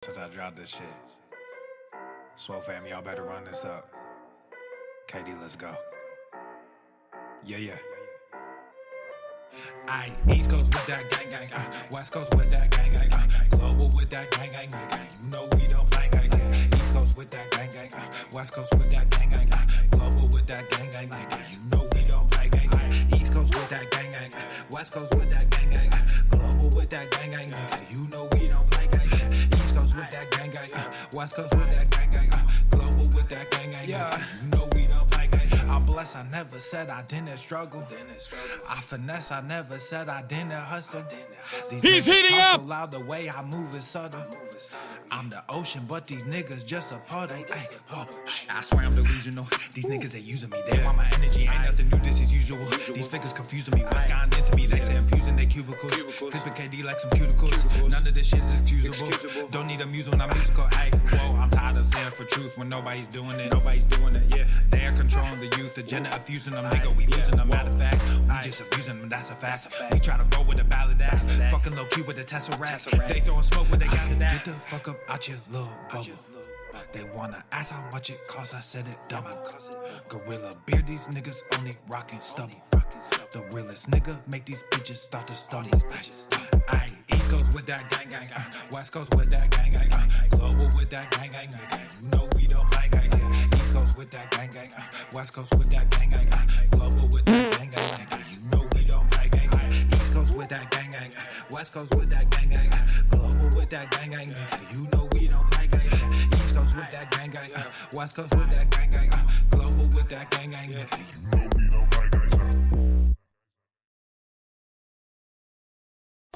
Since I dropped this shit. Swole Fam, y'all better run this up. KD, let's go. Yeah. Aye, East Coast with that gang, West Coast with that gang, Global with that gang, nigga. You know we don't play guys, yeah. East Coast with that gang, West Coast with that gang, Global with that gang, nigga. You know we don't play guys, yeah. East Coast with that gang, West Coast with that gang, Global with that gang, nigga. You know we don't play guys, yeah. East Coast with that gang, West Coast with that gang, Global with that gang, yeah. You know we don't play guys. I'm blessed, I never said I didn't struggle. I finesse, I never said I didn't hustle. He's heating up! So loud, the way I move is subtle. I'm the ocean, but these niggas just a puddle. Ay, oh, I swear I'm delusional. These niggas, they using me. They want my energy, ain't nothing new, this is usual. These figures confusing me. What's gotten into me? They say I'm using their cubicles. Clipping KD like some cuticles. None of this shit is excusable. Don't need a muse when I'm musical. Ay, whoa, I'm tired of saying for truth when nobody's doing it. Yeah. They're controlling the youth, agenda of fusing them, nigga. We losing them. Matter of fact, we just abusing them, that's a fact. We try to roll with a ballad act. Fucking low key with a Tesseract. They throwing smoke when they got it. Get the fuck up out your little bubble. They wanna ask how much it costs, I said it double. Gorilla beard, these niggas only rockin' stubble. The realest nigga make these bitches start to stumble. Aye, East Coast with that gang, West Coast with that gang, Global with that gang, nigga. You know we don't play guys, yeah. East Coast with that gang, West Coast with that gang, Global with that gang, nigga. You know we don't play guys, yeah. East Coast with that gang, West Coast with that gang, Global with that gang, nigga. You know we don't play guys, yeah. East Coast with that gang, West Coast with that gang, Global with that gang, nigga. You know we don't play guys, yeah.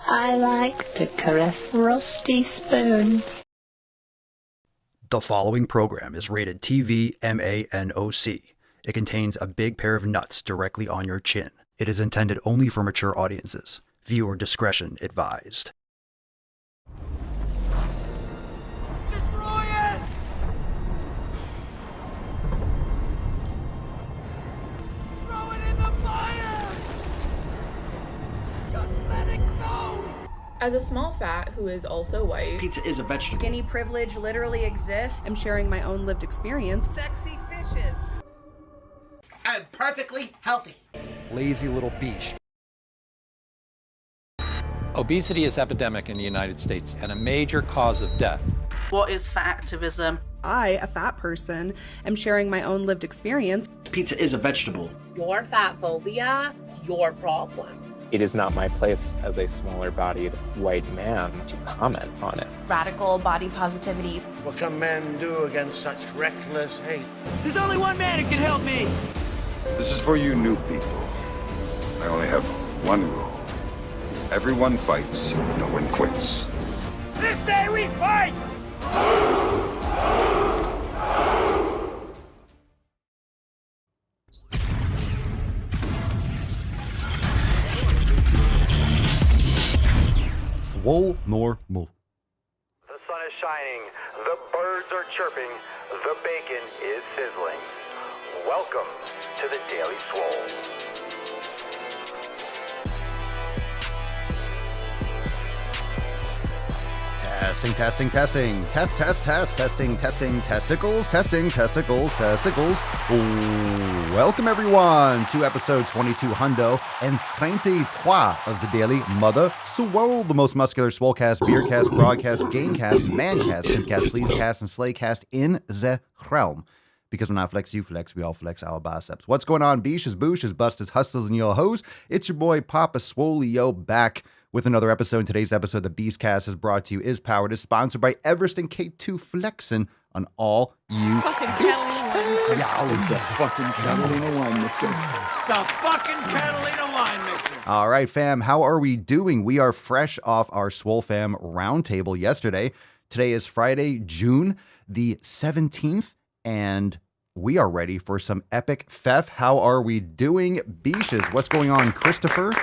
I like to caress rusty spoons. The following program is rated TV MANOC. It contains a big pair of nuts directly on your chin. It is intended only for mature audiences. Viewer discretion advised. Destroy it! Throw it in the fire! Just let it go! As a small fat who is also white, Pizza is a vegetable. Skinny privilege literally exists. I'm sharing my own lived experience. Sexy fishes! I'm perfectly healthy. Lazy little beach. Obesity is epidemic in the United States and a major cause of death. What is fat activism? I, a fat person, am sharing my own lived experience. Pizza is a vegetable. Your fat phobia is your problem. It is not my place as a smaller-bodied white man to comment on it. Radical body positivity. What can men do against such reckless hate? There's only one man who can help me! This is for you new people. I only have one rule. Everyone fights, no one quits. This day we fight! Swole normal. The sun is shining, the birds are chirping, the bacon is sizzling. Welcome to the Daily Swole. Testing. Testing. Testicles. Testicles. Welcome everyone to episode 22 hundo and 23 of the Daily Mother Swole, the most muscular swolecast, beercast, broadcast, gamecast, mancast, pimpcast, sleazecast, and slaycast in the realm. Because when I flex, you flex, we all flex our biceps. What's going on, beaches, booshes, busters, hustlers, and your hoes? It's your boy Papa Swolio back with another episode. Today's episode, the Beastcast, is brought to you, is powered, is sponsored by Everest and K2 Flexin' on all you fucking Catalina wine mixer. Yeah, it's the fucking Catalina wine mixer. It's the fucking Catalina wine mixer. All right, fam, how are we doing? We are fresh off our Swole Fam roundtable yesterday. Today is Friday, June the 17th, and we are ready for some epic fef. How are we doing? Beaches, what's going on, Christopher?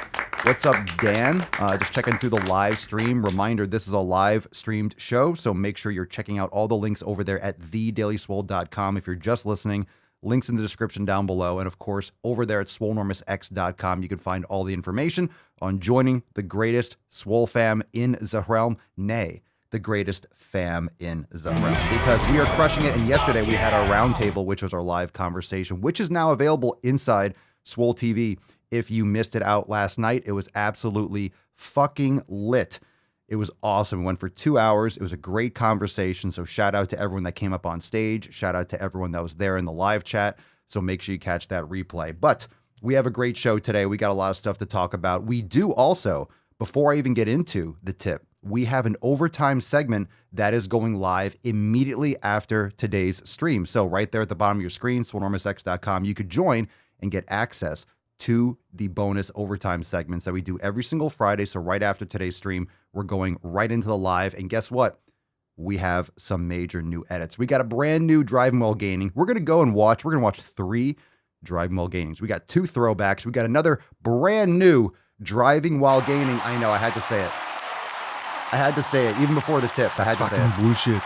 What's up, Dan? Just checking through the live stream. Reminder, this is a live streamed show, so make sure you're checking out all the links over there at thedailyswole.com. If you're just listening, links in the description down below. And of course, over there at swolenormousx.com, you can find all the information on joining the greatest Swole Fam in the realm, nay, the greatest fam in the realm, because we are crushing it. And yesterday we had our roundtable, which was our live conversation, which is now available inside Swole TV. If you missed it out last night, it was absolutely fucking lit. It was awesome. We went for 2 hours. It was a great conversation. So shout out to everyone that came up on stage. Shout out to everyone that was there in the live chat. So make sure you catch that replay. But we have a great show today. We got a lot of stuff to talk about. We do also, before I even get into the tip, we have an overtime segment that is going live immediately after today's stream. So right there at the bottom of your screen, swolenormousx.com, you could join and get access to the bonus overtime segments that we do every single Friday. So right after today's stream, we're going right into the live. And guess what? We have some major new edits. We got a brand new Driving While Gaining. We're going to go and watch. We're going to watch 3 Driving While Gainings. We got 2 throwbacks. We got another brand new Driving While Gaining. I know, I had to say it. I had to say it, even before the tip. I had to say it. Bullshit.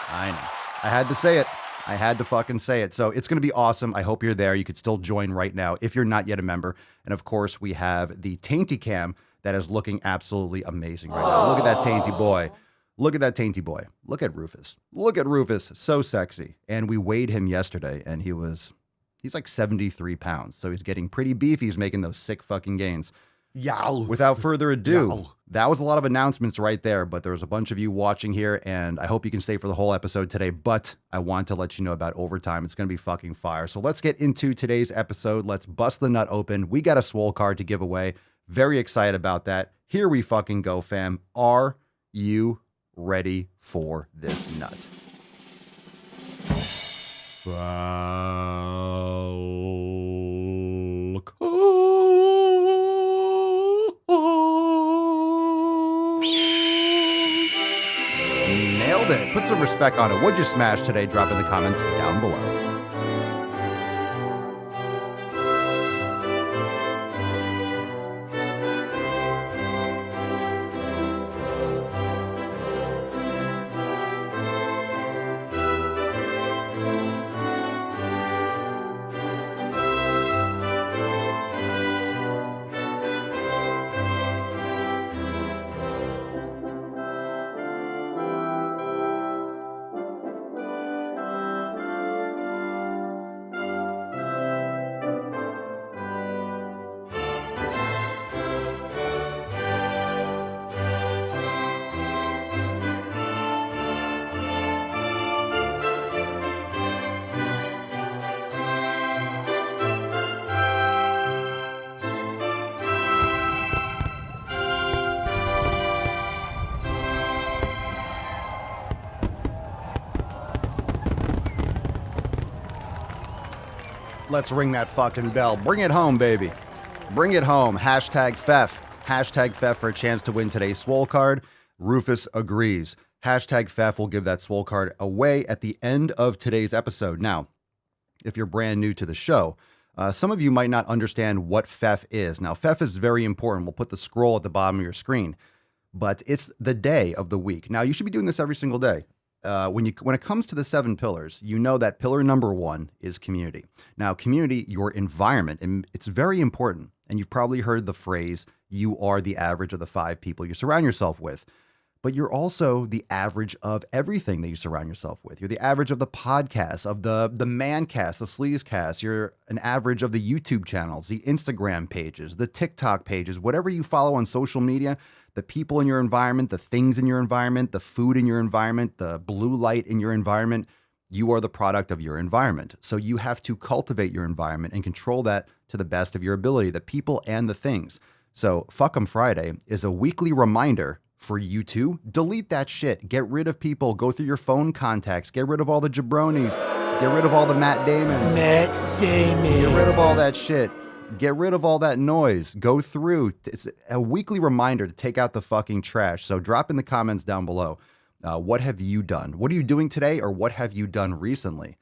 I know. I had to say it. I had to fucking say it. So it's going to be awesome. I hope you're there. You could still join right now if you're not yet a member. And of course, we have the Tainty Cam that is looking absolutely amazing right now. Look at that Tainty boy. Look at that Tainty boy. Look at Rufus. Look at Rufus. So sexy. And we weighed him yesterday, and he's like 73 pounds. So he's getting pretty beefy. He's making those sick fucking gains. Yow. Without further ado, Yow. that was a lot of announcements right there, but there's a bunch of you watching here, and I hope you can stay for the whole episode today, but I want to let you know about overtime. It's going to be fucking fire. So let's get into today's episode. Let's bust the nut open. We got a Swole card to give away. Very excited about that. Here we fucking go, fam. Are you ready for this nut? Nailed it. Put some respect on it. What'd you smash today? Drop in the comments down below. Let's ring that fucking bell. Bring it home, baby. Bring it home. Hashtag Fef. Hashtag Fef for a chance to win today's Swole card. Rufus agrees. Hashtag Fef will give that Swole card away at the end of today's episode. Now, if you're brand new to the show, some of you might not understand what Fef is. Now, Fef is very important. We'll put the scroll at the bottom of your screen. But it's the day of the week. Now, you should be doing this every single day. When it comes to the 7 pillars, you know that pillar number 1 is community. Now, community, your environment, and it's very important. And you've probably heard the phrase, you are the average of the 5 people you surround yourself with. But you're also the average of everything that you surround yourself with. You're the average of the podcast, of the man cast, the sleaze cast. You're an average of the YouTube channels, the Instagram pages, the TikTok pages, whatever you follow on social media. The people in your environment, the things in your environment, the food in your environment, the blue light in your environment, you are the product of your environment. So you have to cultivate your environment and control that to the best of your ability, the people and the things. So Fuck 'em Friday is a weekly reminder for you to delete that shit. Get rid of people. Go through your phone contacts. Get rid of all the jabronis. Get rid of all the Matt Damons. Matt Damon. Get rid of all that shit. Get rid of all that noise. Go through. It's a weekly reminder to take out the fucking trash. So drop in the comments down below. What have you done? What are you doing today, or what have you done recently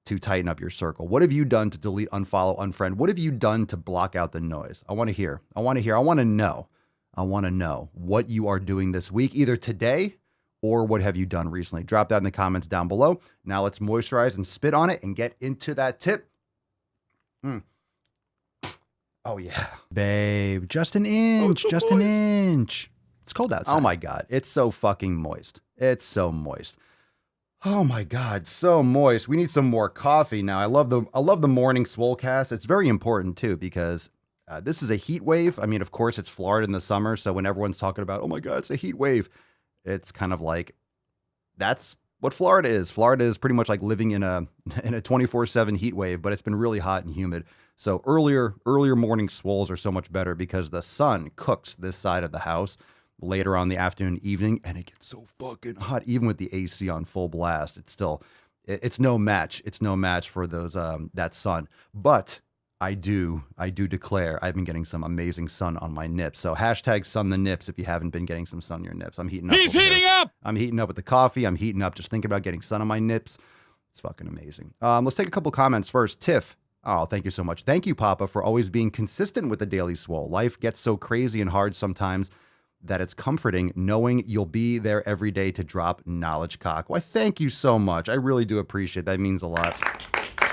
to tighten up your circle? What have you done to delete, unfollow, unfriend? What have you done to block out the noise? I want to hear. I want to hear. I want to know. I want to know what you are doing this week, either today or what have you done recently. Drop that in the comments down below. Now let's moisturize and spit on it and get into that tip. Oh, yeah. Babe, just an inch, just an inch. It's cold outside. Oh my God. It's so fucking moist. It's so moist. Oh my God. So moist. We need some more coffee now. I love the morning Swolecast. It's very important too, because this is a heat wave. I mean, of course it's Florida in the summer. So when everyone's talking about, oh my God, it's a heat wave, it's kind of like, that's what Florida is. Florida is pretty much like living in a 24/7 heat wave, but it's been really hot and humid. So earlier morning swoles are so much better because the sun cooks this side of the house later on the afternoon, evening, and it gets so fucking hot. Even with the AC on full blast, it's no match. It's no match for those that sun. But I do declare I've been getting some amazing sun on my nips. So hashtag sun the nips if you haven't been getting some sun on your nips. I'm heating up. He's heating up! I'm heating up with the coffee. I'm heating up just thinking about getting sun on my nips. It's fucking amazing. Let's take a couple comments first. Tiff. Oh, thank you so much. Thank you, Papa, for always being consistent with the Daily Swole. Life gets so crazy and hard sometimes that it's comforting knowing you'll be there every day to drop knowledge cock. Why, thank you so much. I really do appreciate it. That means a lot.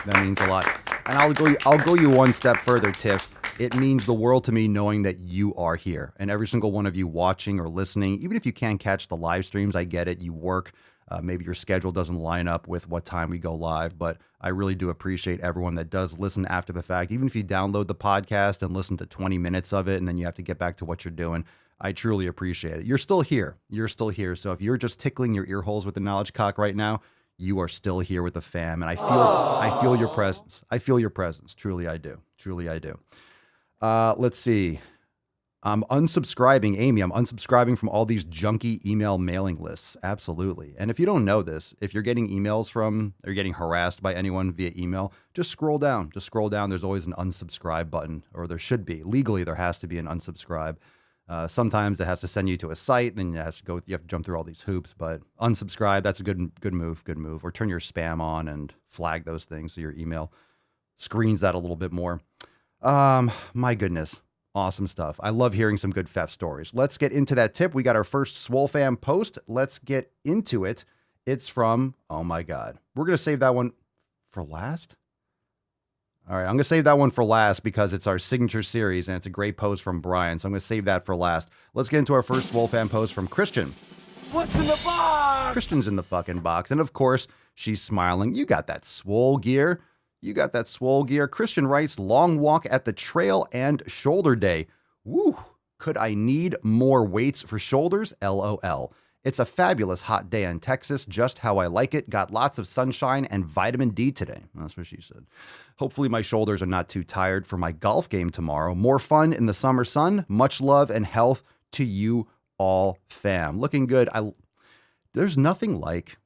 That means a lot. And I'll go you one step further, Tiff. It means the world to me knowing that you are here. And every single one of you watching or listening, even if you can't catch the live streams, I get it. You work. Maybe your schedule doesn't line up with what time we go live, but I really do appreciate everyone that does listen after the fact. Even if you download the podcast and listen to 20 minutes of it and then you have to get back to what you're doing, I truly appreciate it. You're still here. You're still here. So if you're just tickling your ear holes with the knowledge cock right now, you are still here with the fam. And I feel your presence. I feel your presence. Truly, I do. Truly, I do. Let's see. I'm unsubscribing, Amy. I'm unsubscribing from all these junky email mailing lists. Absolutely. And if you don't know this, if you're getting emails from, or you're getting harassed by anyone via email, just scroll down. Just scroll down. There's always an unsubscribe button, or there should be. Legally, there has to be an unsubscribe. Sometimes it has to send you to a site, then you have to jump through all these hoops. But unsubscribe, that's a good move. Or turn your spam on and flag those things so your email screens that a little bit more. My goodness. Awesome stuff. I love hearing some good Pfeff stories. Let's get into that tip. We got our first Swole Fam post. Let's get into it. It's from, oh my God. We're going to save that one for last. All right, I'm going to save that one for last because it's our signature series and it's a great post from Brian. So I'm going to save that for last. Let's get into our first Swole Fam post from Christian. What's in the box? Christian's in the fucking box. And of course, she's smiling. You got that swole gear. You got that swole gear. Christian writes, long walk at the trail and shoulder day. Woo. Could I need more weights for shoulders? LOL. It's a fabulous hot day in Texas, just how I like it. Got lots of sunshine and vitamin D today. That's what she said. Hopefully my shoulders are not too tired for my golf game tomorrow. More fun in the summer sun. Much love and health to you all, fam. Looking good. There's nothing like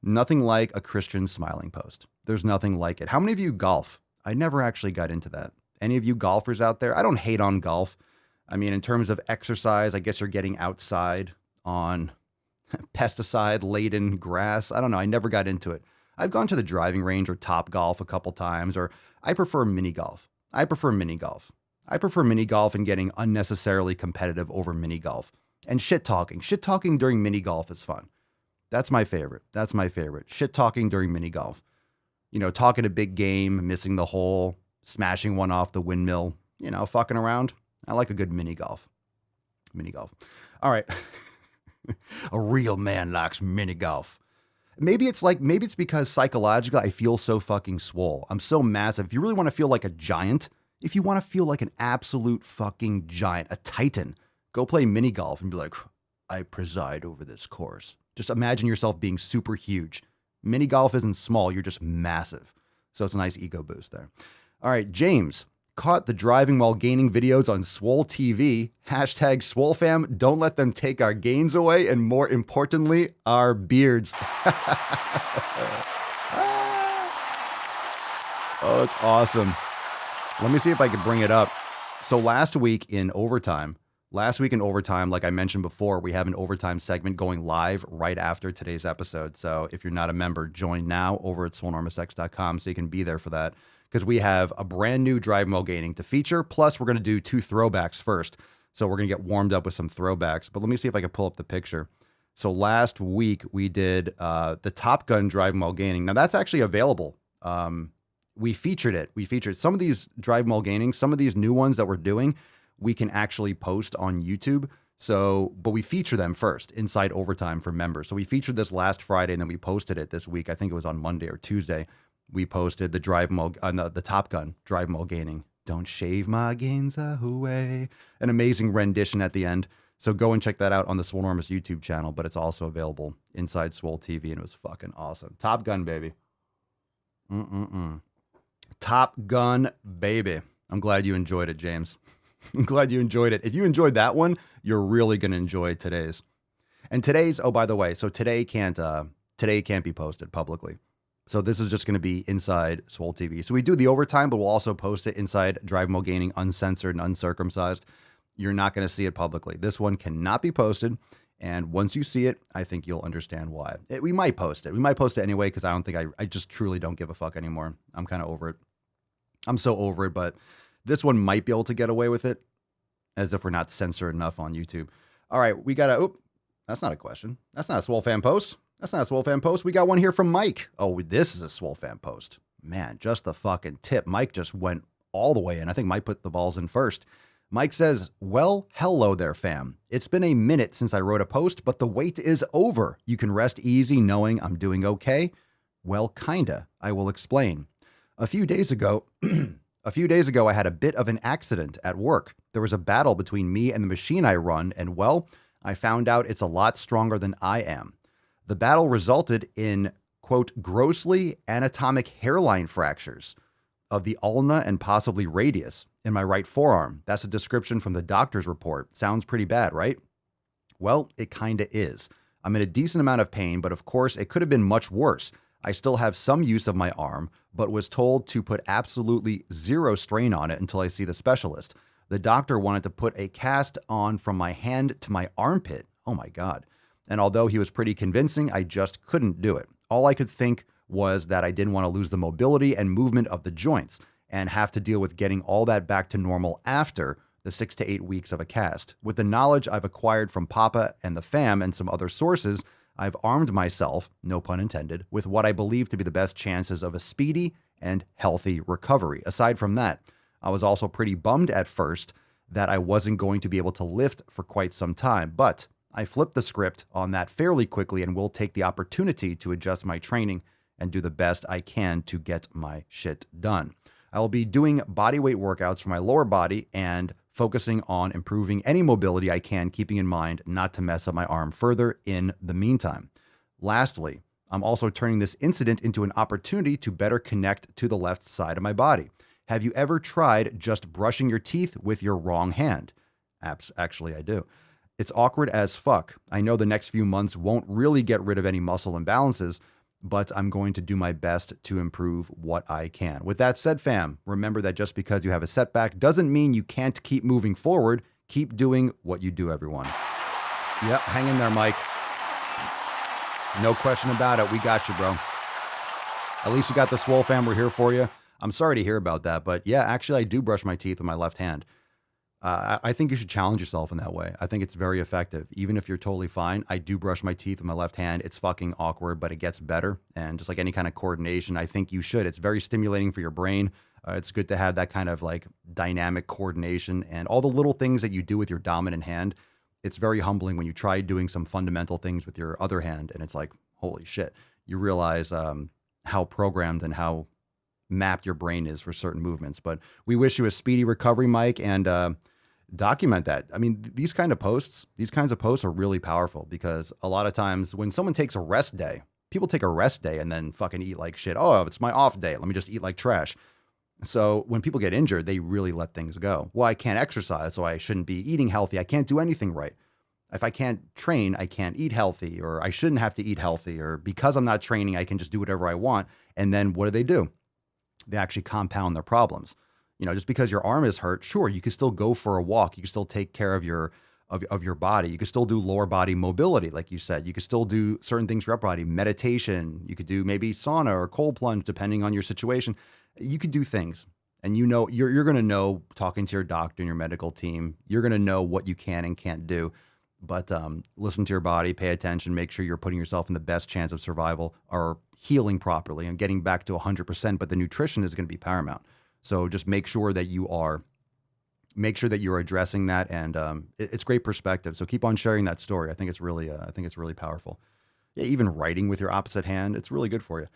a Christian smiling post. There's nothing like it. How many of you golf? I never actually got into that. Any of you golfers out there? I don't hate on golf. I mean, in terms of exercise, I guess you're getting outside on pesticide-laden grass. I don't know. I never got into it. I've gone to the driving range or Top Golf a couple times, or I prefer mini golf. I prefer mini golf and getting unnecessarily competitive over mini golf. And shit talking. Shit talking during mini golf is fun. That's my favorite. Shit talking during mini golf. You know, talking a big game, missing the hole, smashing one off the windmill, you know, fucking around. I like a good mini golf. All right. A real man likes mini golf. Maybe it's because psychologically I feel so fucking swole. I'm so massive. If you really want to feel like a giant, if you want to feel like an absolute fucking giant, a titan, go play mini golf and be like, I preside over this course. Just imagine yourself being super huge. Mini golf isn't small, you're just massive. So it's a nice ego boost there. All right, James caught the driving while gaining videos on Swole TV. Hashtag Swole Fam, don't let them take our gains away. And more importantly, our beards. Oh, it's awesome. Let me see if I can bring it up. So last week in overtime, like I mentioned before, we have an overtime segment going live right after today's episode. So if you're not a member, join now over at swolenormousx.com so you can be there for that. Because we have a brand new driving while gaining to feature. Plus, we're going to do 2 throwbacks first. So we're going to get warmed up with some throwbacks. But let me see if I can pull up the picture. So last week, we did the Top Gun driving while gaining. Now, that's actually available. We featured it. Some of these driving while gaining, some of these new ones that we're doing, we can actually post on YouTube. So, but we feature them first inside Overtime for members. So we featured this last Friday, and then we posted it this week. I think it was on Monday or Tuesday. We posted the the Top Gun Drive Mo Gaining. Don't shave my gains away. An amazing rendition at the end. So go and check that out on the Swolenormous YouTube channel, but it's also available inside Swole TV, and it was fucking awesome. Top Gun, baby. Top Gun, baby. I'm glad you enjoyed it, James. I'm glad you enjoyed it. If you enjoyed that one, you're really going to enjoy today's. And today's, oh, by the way, so today can't be posted publicly. So this is just going to be inside Swole TV. So we do the Overtime, but we'll also post it inside Drive Mo Gaining, uncensored and uncircumcised. You're not going to see it publicly. This one cannot be posted. And once you see it, I think you'll understand why. We might post it. We might post it anyway, because I don't think I just truly don't give a fuck anymore. I'm kind of over it. I'm so over it, but this one might be able to get away with it, as if we're not censored enough on YouTube. All right, we got that's not a question. That's not a Swole Fam post. That's not a Swole Fam post. We got one here from Mike. Oh, this is a Swole Fam post. Man, just the fucking tip. Mike just went all the way in. I think Mike put the balls in first. Mike says, well, hello there, fam. It's been a minute since I wrote a post, but the wait is over. You can rest easy knowing I'm doing okay. Well, kinda. I will explain. A few days ago, I had a bit of an accident at work. There was a battle between me and the machine I run, and well, I found out it's a lot stronger than I am. The battle resulted in, quote, grossly anatomic hairline fractures of the ulna and possibly radius in my right forearm. That's a description from the doctor's report. Sounds pretty bad, right? Well, it kinda is. I'm in a decent amount of pain, but of course it could have been much worse. I still have some use of my arm, but was told to put absolutely zero strain on it until I see the specialist. The doctor wanted to put a cast on from my hand to my armpit. Oh my God. And although he was pretty convincing, I just couldn't do it. All I could think was that I didn't want to lose the mobility and movement of the joints and have to deal with getting all that back to normal after the 6 to 8 weeks of a cast. With the knowledge I've acquired from Papa and the fam and some other sources, I've armed myself, no pun intended, with what I believe to be the best chances of a speedy and healthy recovery. Aside from that, I was also pretty bummed at first that I wasn't going to be able to lift for quite some time, but I flipped the script on that fairly quickly and will take the opportunity to adjust my training and do the best I can to get my shit done. I will be doing bodyweight workouts for my lower body and focusing on improving any mobility I can, keeping in mind not to mess up my arm further in the meantime. Lastly, I'm also turning this incident into an opportunity to better connect to the left side of my body. Have you ever tried just brushing your teeth with your wrong hand? Actually, I do. It's awkward as fuck. I know the next few months won't really get rid of any muscle imbalances, but I'm going to do my best to improve what I can. With that said, fam, remember that just because you have a setback doesn't mean you can't keep moving forward. Keep doing what you do, everyone. Yep, hang in there, Mike. No question about it. We got you, bro. At least you got the Swole Fam. We're here for you. I'm sorry to hear about that, but yeah, actually, I do brush my teeth with my left hand. I think you should challenge yourself in that way. I think it's very effective. Even if you're totally fine, I do brush my teeth with my left hand. It's fucking awkward, but it gets better. And just like any kind of coordination, I think you should. It's very stimulating for your brain. It's good to have that kind of like dynamic coordination and all the little things that you do with your dominant hand. It's very humbling when you try doing some fundamental things with your other hand. And it's like, holy shit, you realize how programmed and how mapped your brain is for certain movements. But we wish you a speedy recovery, Mike, and document that. I mean, these kinds of posts are really powerful because a lot of times when someone takes a rest day, people take a rest day and then fucking eat like shit. Oh, it's my off day. Let me just eat like trash. So when people get injured, they really let things go. Well, I can't exercise, so I shouldn't be eating healthy. I can't do anything right. If I can't train, I can't eat healthy, or I shouldn't have to eat healthy, or because I'm not training, I can just do whatever I want. And then what do? They actually compound their problems. You know, just because your arm is hurt, sure, you can still go for a walk. You can still take care of your body. You can still do lower body mobility, like you said. You can still do certain things for your body, meditation. You could do maybe sauna or cold plunge, depending on your situation. You could do things, and you know you're going to know, talking to your doctor and your medical team, you're going to know what you can and can't do. But listen to your body, pay attention, make sure you're putting yourself in the best chance of survival or healing properly and getting back to 100%. But the nutrition is going to be paramount. So just make sure that you are make sure that you're addressing that. And it's great perspective. So keep on sharing that story. I think it's really powerful. Yeah, even writing with your opposite hand, it's really good for you.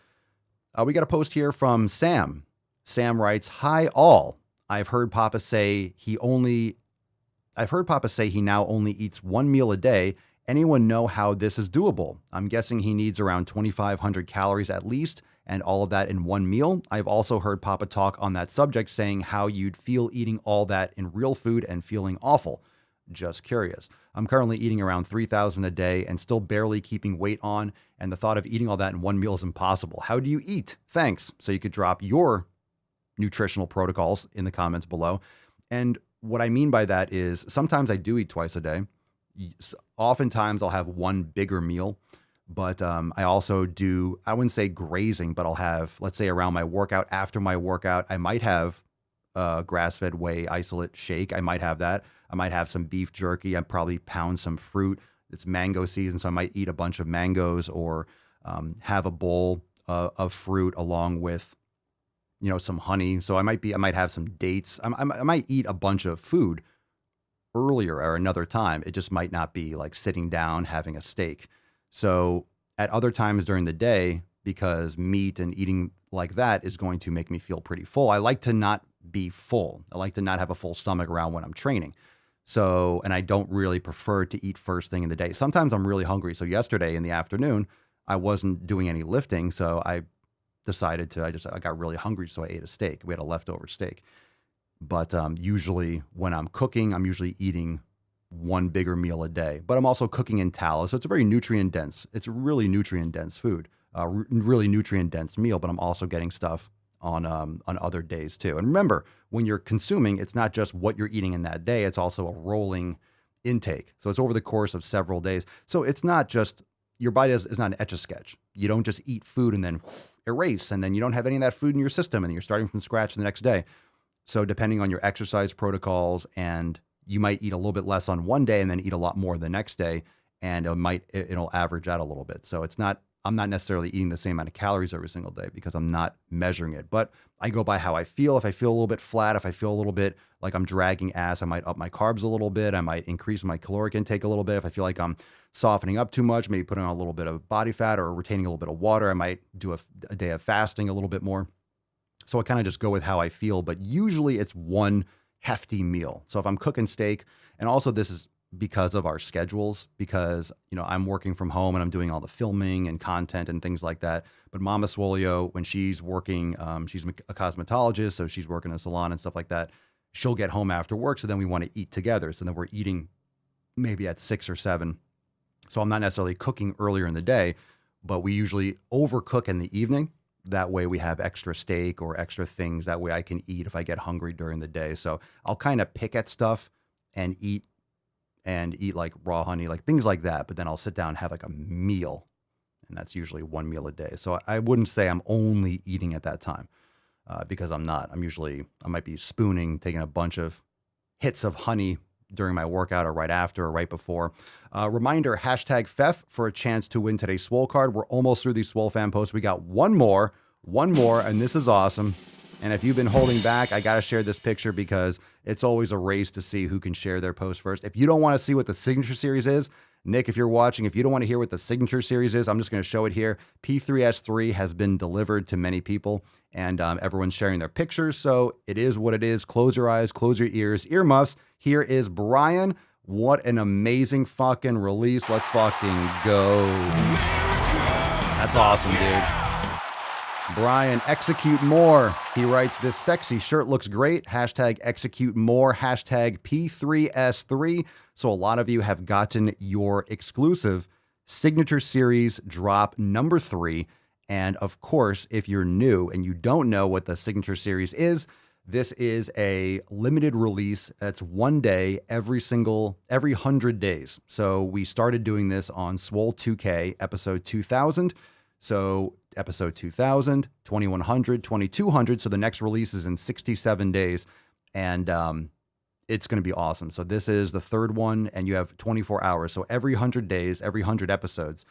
We got a post here from Sam. Sam writes, "Hi all. I've heard Papa say he now only eats one meal a day. Anyone know how this is doable? I'm guessing he needs around 2,500 calories at least, and all of that in one meal. I've also heard Papa talk on that subject, saying how you'd feel eating all that in real food and feeling awful. Just curious. I'm currently eating around 3,000 a day and still barely keeping weight on, and the thought of eating all that in one meal is impossible. How do you eat? Thanks." So you could drop your nutritional protocols in the comments below. And what I mean by that is sometimes I do eat twice a day. Oftentimes I'll have one bigger meal, but I also do, I wouldn't say grazing, but I'll have, let's say around my workout, after my workout, I might have grass-fed whey isolate shake. I might have that. I might have some beef jerky. I'd probably pound some fruit. It's mango season, so I might eat a bunch of mangoes or have a bowl of fruit along with, some honey. So I might have some dates. I might eat a bunch of food earlier or another time. It just might not be like sitting down having a steak. So at other times during the day, because meat and eating like that is going to make me feel pretty full, I like to not be full. I like to not have a full stomach around when I'm training. So, and I don't really prefer to eat first thing in the day. Sometimes I'm really hungry. So yesterday in the afternoon, I wasn't doing any lifting. So I decided I got really hungry. So I ate a steak. We had a leftover steak. But usually when I'm cooking, I'm usually eating one bigger meal a day. But I'm also cooking in tallow. So it's a very nutrient dense. It's a really nutrient dense food, really nutrient dense meal. But I'm also getting stuff on other days too. And remember, when you're consuming, it's not just what you're eating in that day. It's also a rolling intake. So it's over the course of several days. So it's not just, your body is not an Etch-a-Sketch. You don't just eat food and then erase, and then you don't have any of that food in your system, and you're starting from scratch the next day. So depending on your exercise protocols, and you might eat a little bit less on one day and then eat a lot more the next day, and it'll average out a little bit. So I'm not necessarily eating the same amount of calories every single day because I'm not measuring it, but I go by how I feel. If I feel a little bit flat, if I feel a little bit like I'm dragging ass, I might up my carbs a little bit. I might increase my caloric intake a little bit. If I feel like I'm softening up too much, maybe putting on a little bit of body fat or retaining a little bit of water, I might do a day of fasting a little bit more. So I kind of just go with how I feel, but usually it's one hefty meal. So if I'm cooking steak, and also this is because of our schedules, because, I'm working from home and I'm doing all the filming and content and things like that. But Mama Swolio, when she's working, she's a cosmetologist, so she's working in a salon and stuff like that. She'll get home after work. So then we want to eat together. So then we're eating maybe at 6 or 7. So I'm not necessarily cooking earlier in the day, but we usually overcook in the evening. That way we have extra steak or extra things. That way I can eat if I get hungry during the day. So I'll kind of pick at stuff and eat like raw honey, like things like that. But then I'll sit down and have like a meal, and that's usually one meal a day. So I wouldn't say I'm only eating at that time because I'm not. I might be spooning, taking a bunch of hits of honey during my workout or right after or right before. Reminder, #FEF for a chance to win today's Swole card. We're almost through these Swole Fam posts. We got one more, and this is awesome. And if you've been holding back, I got to share this picture because it's always a race to see who can share their post first. If you don't want to see what the signature series is, Nick, if you're watching, if you don't want to hear what the signature series is, I'm just going to show it here. P3S3 has been delivered to many people, and everyone's sharing their pictures. So it is what it is. Close your eyes, close your ears, earmuffs. Here is Brian. What an amazing fucking release. Let's fucking go. That's awesome, dude. Brian, execute more. He writes, this sexy shirt looks great. #execute more. #P3S3. So a lot of you have gotten your exclusive signature series drop number 3. And of course, if you're new and you don't know what the signature series is, this is a limited release. That's one day every 100 days. So we started doing this on Swole 2K episode 2000. So episode 2000, 2100, 2200. So the next release is in 67 days, and it's going to be awesome. So this is the third one, and you have 24 hours. So every 100 days, every 100 episodes,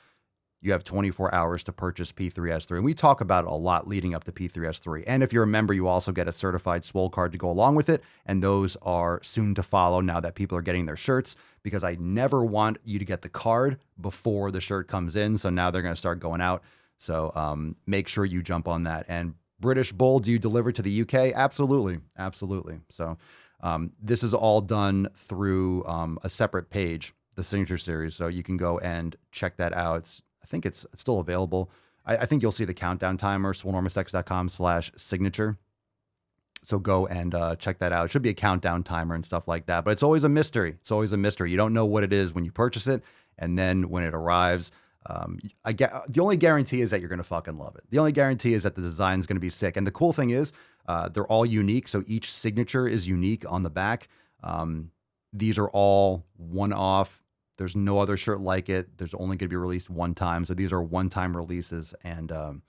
you have 24 hours to purchase P3S3. And we talk about it a lot leading up to P3S3. And if you're a member, you also get a certified Swole card to go along with it. And those are soon to follow now that people are getting their shirts, because I never want you to get the card before the shirt comes in. So now they're going to start going out. So make sure you jump on that. And British Bull, do you deliver to the UK? Absolutely. Absolutely. So this is all done through a separate page, the Signature Series. So you can go and check that out. I think it's still available. I think you'll see the countdown timer, swolenormousx.com/signature. So go and check that out. It should be a countdown timer and stuff like that. But it's always a mystery. It's always a mystery. You don't know what it is when you purchase it. And then when it arrives, the only guarantee is that you're going to fucking love it. The only guarantee is that the design is going to be sick. And the cool thing is they're all unique. So each signature is unique on the back. These are all one-off. There's no other shirt like it. There's only going to be released one time. So these are one-time releases. And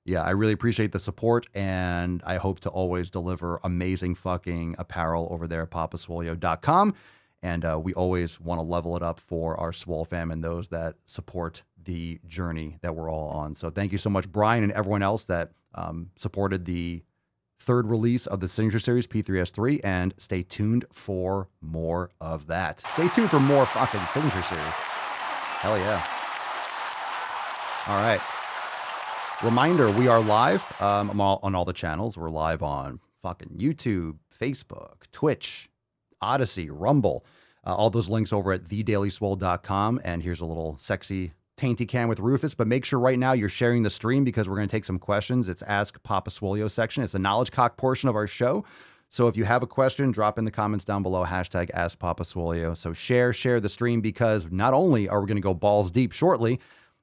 yeah, I really appreciate the support. And I hope to always deliver amazing fucking apparel over there at papaswolio.com. And we always want to level it up for our Swole Fam and those that support the journey that we're all on. So thank you so much, Brian, and everyone else that supported the third release of the Signature Series, P3S3, and stay tuned for more of that. Stay tuned for more fucking Signature Series. Hell yeah. All right. Reminder, we are live on all the channels. We're live on fucking YouTube, Facebook, Twitch, Odyssey, Rumble. All those links over at thedailyswole.com. And here's a little sexy tainty can with Rufus, but make sure right now you're sharing the stream because we're going to take some questions. It's Ask Papa Swolio section. It's the knowledge cock portion of our show. So if you have a question, drop in the comments down below, hashtag Ask Papa Swolio. So share the stream, because not only are we going to go balls deep shortly,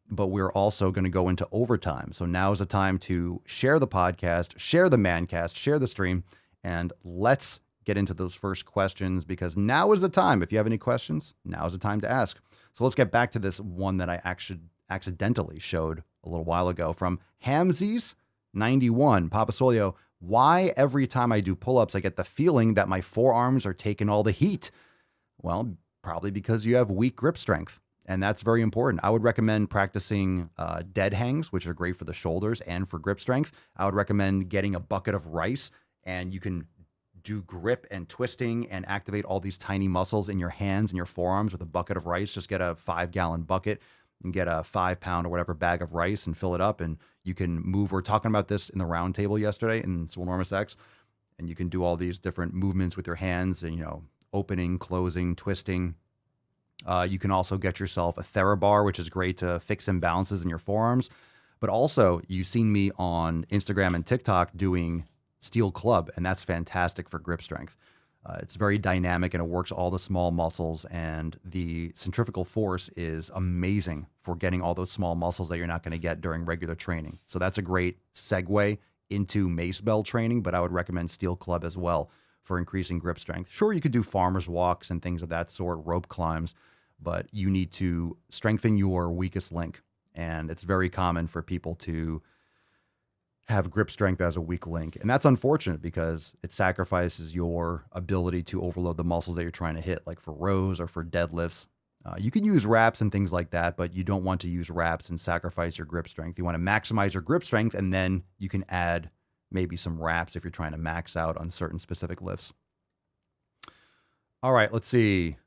but we're also going to go into overtime. So now is the time to share the podcast, share the Mancast, share the stream, and let's get into those first questions, because now is the time. If you have any questions, now is the time to ask. So let's get back to this one that I actually accidentally showed a little while ago from Hamsies91. Papa Swolio, why every time I do pull-ups, I get the feeling that my forearms are taking all the heat? Well, probably because you have weak grip strength, and that's very important. I would recommend practicing dead hangs, which are great for the shoulders and for grip strength. I would recommend getting a bucket of rice, and you can do grip and twisting and activate all these tiny muscles in your hands and your forearms with a bucket of rice. Just get a 5-gallon bucket and get a 5-pound or whatever bag of rice and fill it up, and you can move. We're talking about this in the round table yesterday in Swolenormous X, and you can do all these different movements with your hands and, opening, closing, twisting. You can also get yourself a TheraBar, which is great to fix imbalances in your forearms. But also, you've seen me on Instagram and TikTok doing steel club, and that's fantastic for grip strength. It's very dynamic, and it works all the small muscles, and the centrifugal force is amazing for getting all those small muscles that you're not going to get during regular training. So that's a great segue into mace bell training, but I would recommend steel club as well for increasing grip strength. Sure, you could do farmer's walks and things of that sort, rope climbs, but you need to strengthen your weakest link. And it's very common for people to have grip strength as a weak link. And that's unfortunate because it sacrifices your ability to overload the muscles that you're trying to hit, like for rows or for deadlifts. You can use wraps and things like that, but you don't want to use wraps and sacrifice your grip strength. You want to maximize your grip strength, and then you can add maybe some wraps if you're trying to max out on certain specific lifts. All right, let's see.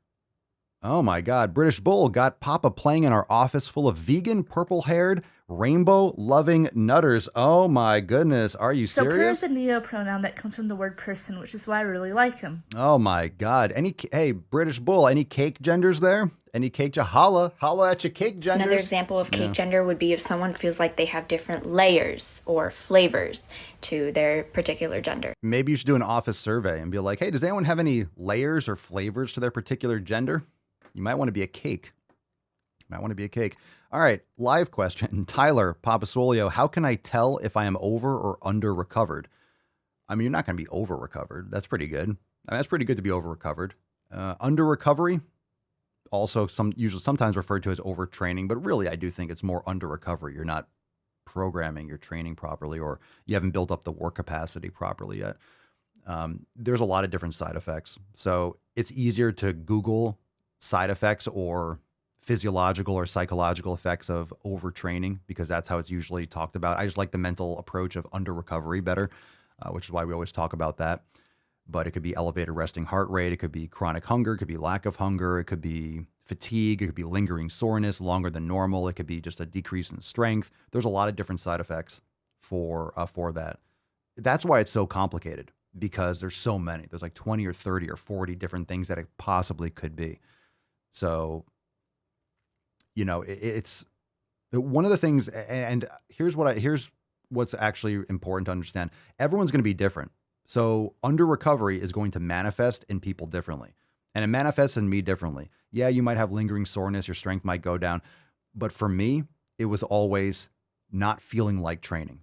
Oh my God, British Bull got Papa playing in our office full of vegan, purple-haired, rainbow-loving nutters. Oh my goodness, are you serious? So per is a neo-pronoun that comes from the word person, which is why I really like him. Oh my God. Hey, British Bull, any cake genders there? Any cake? Holla at your cake genders. Another example of cake gender would be if someone feels like they have different layers or flavors to their particular gender. Maybe you should do an office survey and be like, hey, does anyone have any layers or flavors to their particular gender? You might want to be a cake. All right, live question. Tyler Papaswolio, how can I tell if I am over or under recovered? I mean, you're not going to be over recovered. That's pretty good. I mean, that's pretty good to be over recovered. Under recovery, also sometimes referred to as overtraining, but really I do think it's more under recovery. You're not programming your training properly, or you haven't built up the work capacity properly yet. There's a lot of different side effects. So it's easier to Google side effects or physiological or psychological effects of overtraining, because that's how it's usually talked about. I just like the mental approach of under recovery better, which is why we always talk about that. But it could be elevated resting heart rate. It could be chronic hunger. It could be lack of hunger. It could be fatigue. It could be lingering soreness longer than normal. It could be just a decrease in strength. There's a lot of different side effects for that. That's why it's so complicated, because there's so many. There's like 20 or 30 or 40 different things that it possibly could be. So, you know, it's one of the things, and here's what's actually important to understand. Everyone's going to be different. So under recovery is going to manifest in people differently, and it manifests in me differently. Yeah, you might have lingering soreness, your strength might go down, but for me, it was always not feeling like training,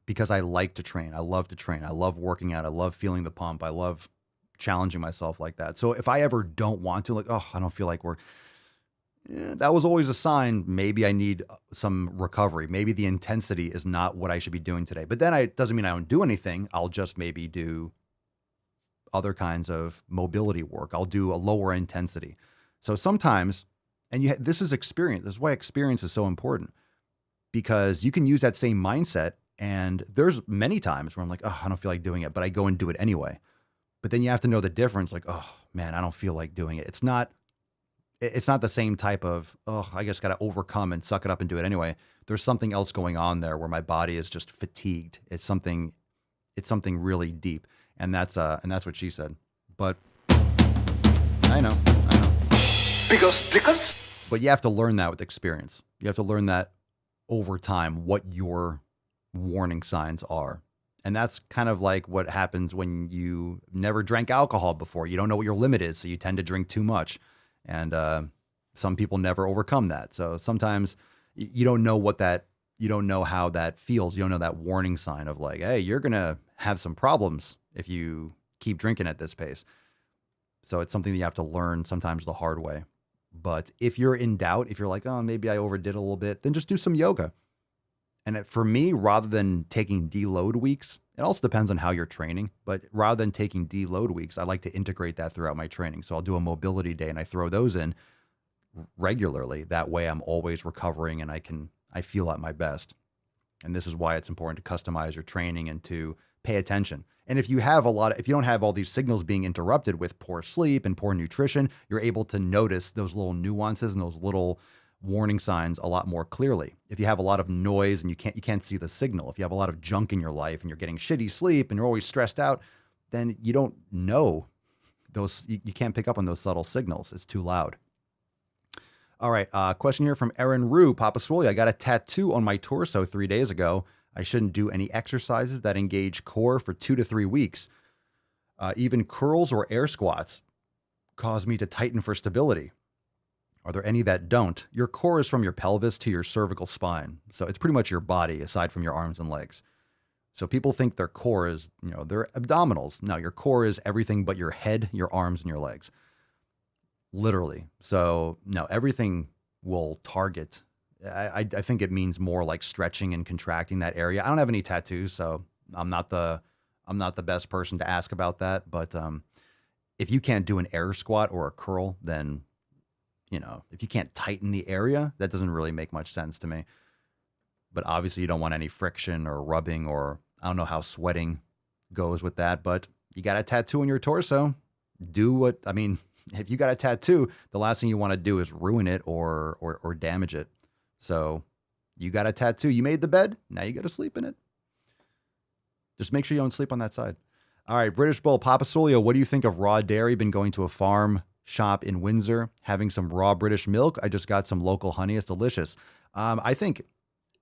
because I like to train. I love to train. I love working out. I love feeling the pump. I love challenging myself like that. So if I ever don't want to, like, oh, I don't feel like that was always a sign. Maybe I need some recovery. Maybe the intensity is not what I should be doing today. But then it doesn't mean I don't do anything. I'll just maybe do other kinds of mobility work. I'll do a lower intensity. So sometimes, and this is experience. This is why experience is so important, because you can use that same mindset. And there's many times where I'm like, oh, I don't feel like doing it, but I go and do it anyway. But then you have to know the difference. Like, oh man, I don't feel like doing it. It's not the same type of, oh, I just got to overcome and suck it up and do it anyway. There's something else going on there where my body is just fatigued. It's something really deep. And that's what she said. But I know. Because. But you have to learn that with experience. You have to learn that over time, what your warning signs are. And that's kind of like what happens when you never drank alcohol before. You don't know what your limit is, so you tend to drink too much. And some people never overcome that. So sometimes you don't know you don't know how that feels. You don't know that warning sign of like, hey, you're going to have some problems if you keep drinking at this pace. So it's something that you have to learn sometimes the hard way. But if you're in doubt, if you're like, oh, maybe I overdid a little bit, then just do some yoga. And for me, rather than taking deload weeks, it also depends on how you're training, but rather than taking deload weeks, I like to integrate that throughout my training. So I'll do a mobility day and I throw those in regularly. That way I'm always recovering and I feel at my best. And this is why it's important to customize your training and to pay attention. And if you don't have all these signals being interrupted with poor sleep and poor nutrition, you're able to notice those little nuances and those little warning signs a lot more clearly. If you have a lot of noise and you can't see the signal, if you have a lot of junk in your life and you're getting shitty sleep and you're always stressed out, then you don't know those, you can't pick up on those subtle signals. It's too loud. All right. Question here from Erin Rue. Papa Swole, I got a tattoo on my torso 3 days ago. I shouldn't do any exercises that engage core for 2 to 3 weeks. Even curls or air squats cause me to tighten for stability. Are there any that don't? Your core is from your pelvis to your cervical spine. So it's pretty much your body aside from your arms and legs. So people think their core is, their abdominals. No, your core is everything but your head, your arms, and your legs. Literally. So no, everything will target. I think it means more like stretching and contracting that area. I don't have any tattoos, so I'm not the best person to ask about that. But if you can't do an air squat or a curl, then if you can't tighten the area, that doesn't really make much sense to me. But obviously you don't want any friction or rubbing, or I don't know how sweating goes with that, but you got a tattoo on your torso. If you got a tattoo, the last thing you want to do is ruin it or damage it. So you got a tattoo, you made the bed, now you got to sleep in it. Just make sure you don't sleep on that side. All right, British Bull, Papa Solio, what do you think of raw dairy? Been going to a farm shop in Windsor, having some raw British milk. I just got some local honey. It's delicious. I think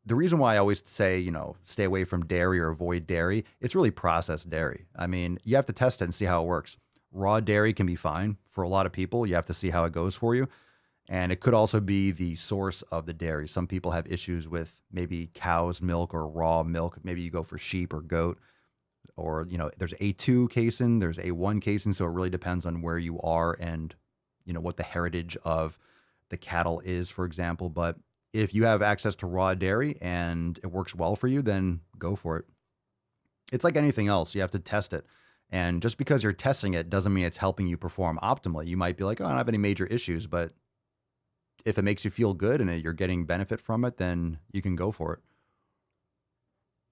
the reason why I always say, stay away from dairy or avoid dairy, it's really processed dairy. I mean, you have to test it and see how it works. Raw dairy can be fine for a lot of people. You have to see how it goes for you. And it could also be the source of the dairy. Some people have issues with maybe cow's milk or raw milk. Maybe you go for sheep or goat, or, there's A2 casein, there's A1 casein. So it really depends on where you are and, what the heritage of the cattle is, for example. But if you have access to raw dairy and it works well for you, then go for it. It's like anything else. You have to test it. And just because you're testing it doesn't mean it's helping you perform optimally. You might be like, oh, I don't have any major issues, but if it makes you feel good and you're getting benefit from it, then you can go for it.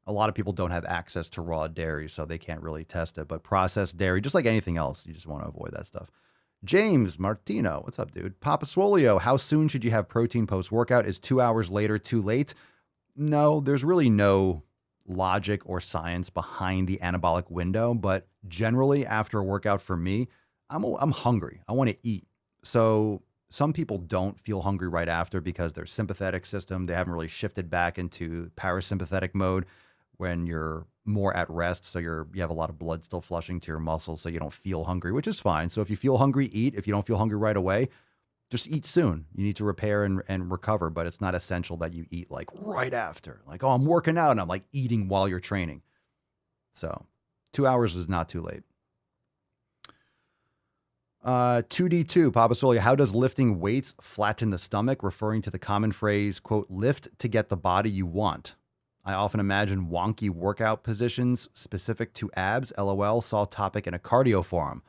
A lot of people don't have access to raw dairy, so they can't really test it. But processed dairy, just like anything else, you just want to avoid that stuff. James Martino, what's up, dude? Papa Swolio, how soon should you have protein post-workout? Is 2 hours later too late? No, there's really no logic or science behind the anabolic window, but generally after a workout for me, I'm hungry. I want to eat. So some people don't feel hungry right after because their sympathetic system, they haven't really shifted back into parasympathetic mode when you're more at rest. So you have a lot of blood still flushing to your muscles, so you don't feel hungry, which is fine. So if you feel hungry, eat. If you don't feel hungry right away, just eat soon. You need to repair and recover, but it's not essential that you eat like right after. Like, oh, I'm working out and I'm like eating while you're training. So 2 hours is not too late. 2D2, Papa Solia, how does lifting weights flatten the stomach? Referring to the common phrase, quote, lift to get the body you want. I often imagine wonky workout positions specific to abs. LOL, saw topic in a cardio forum.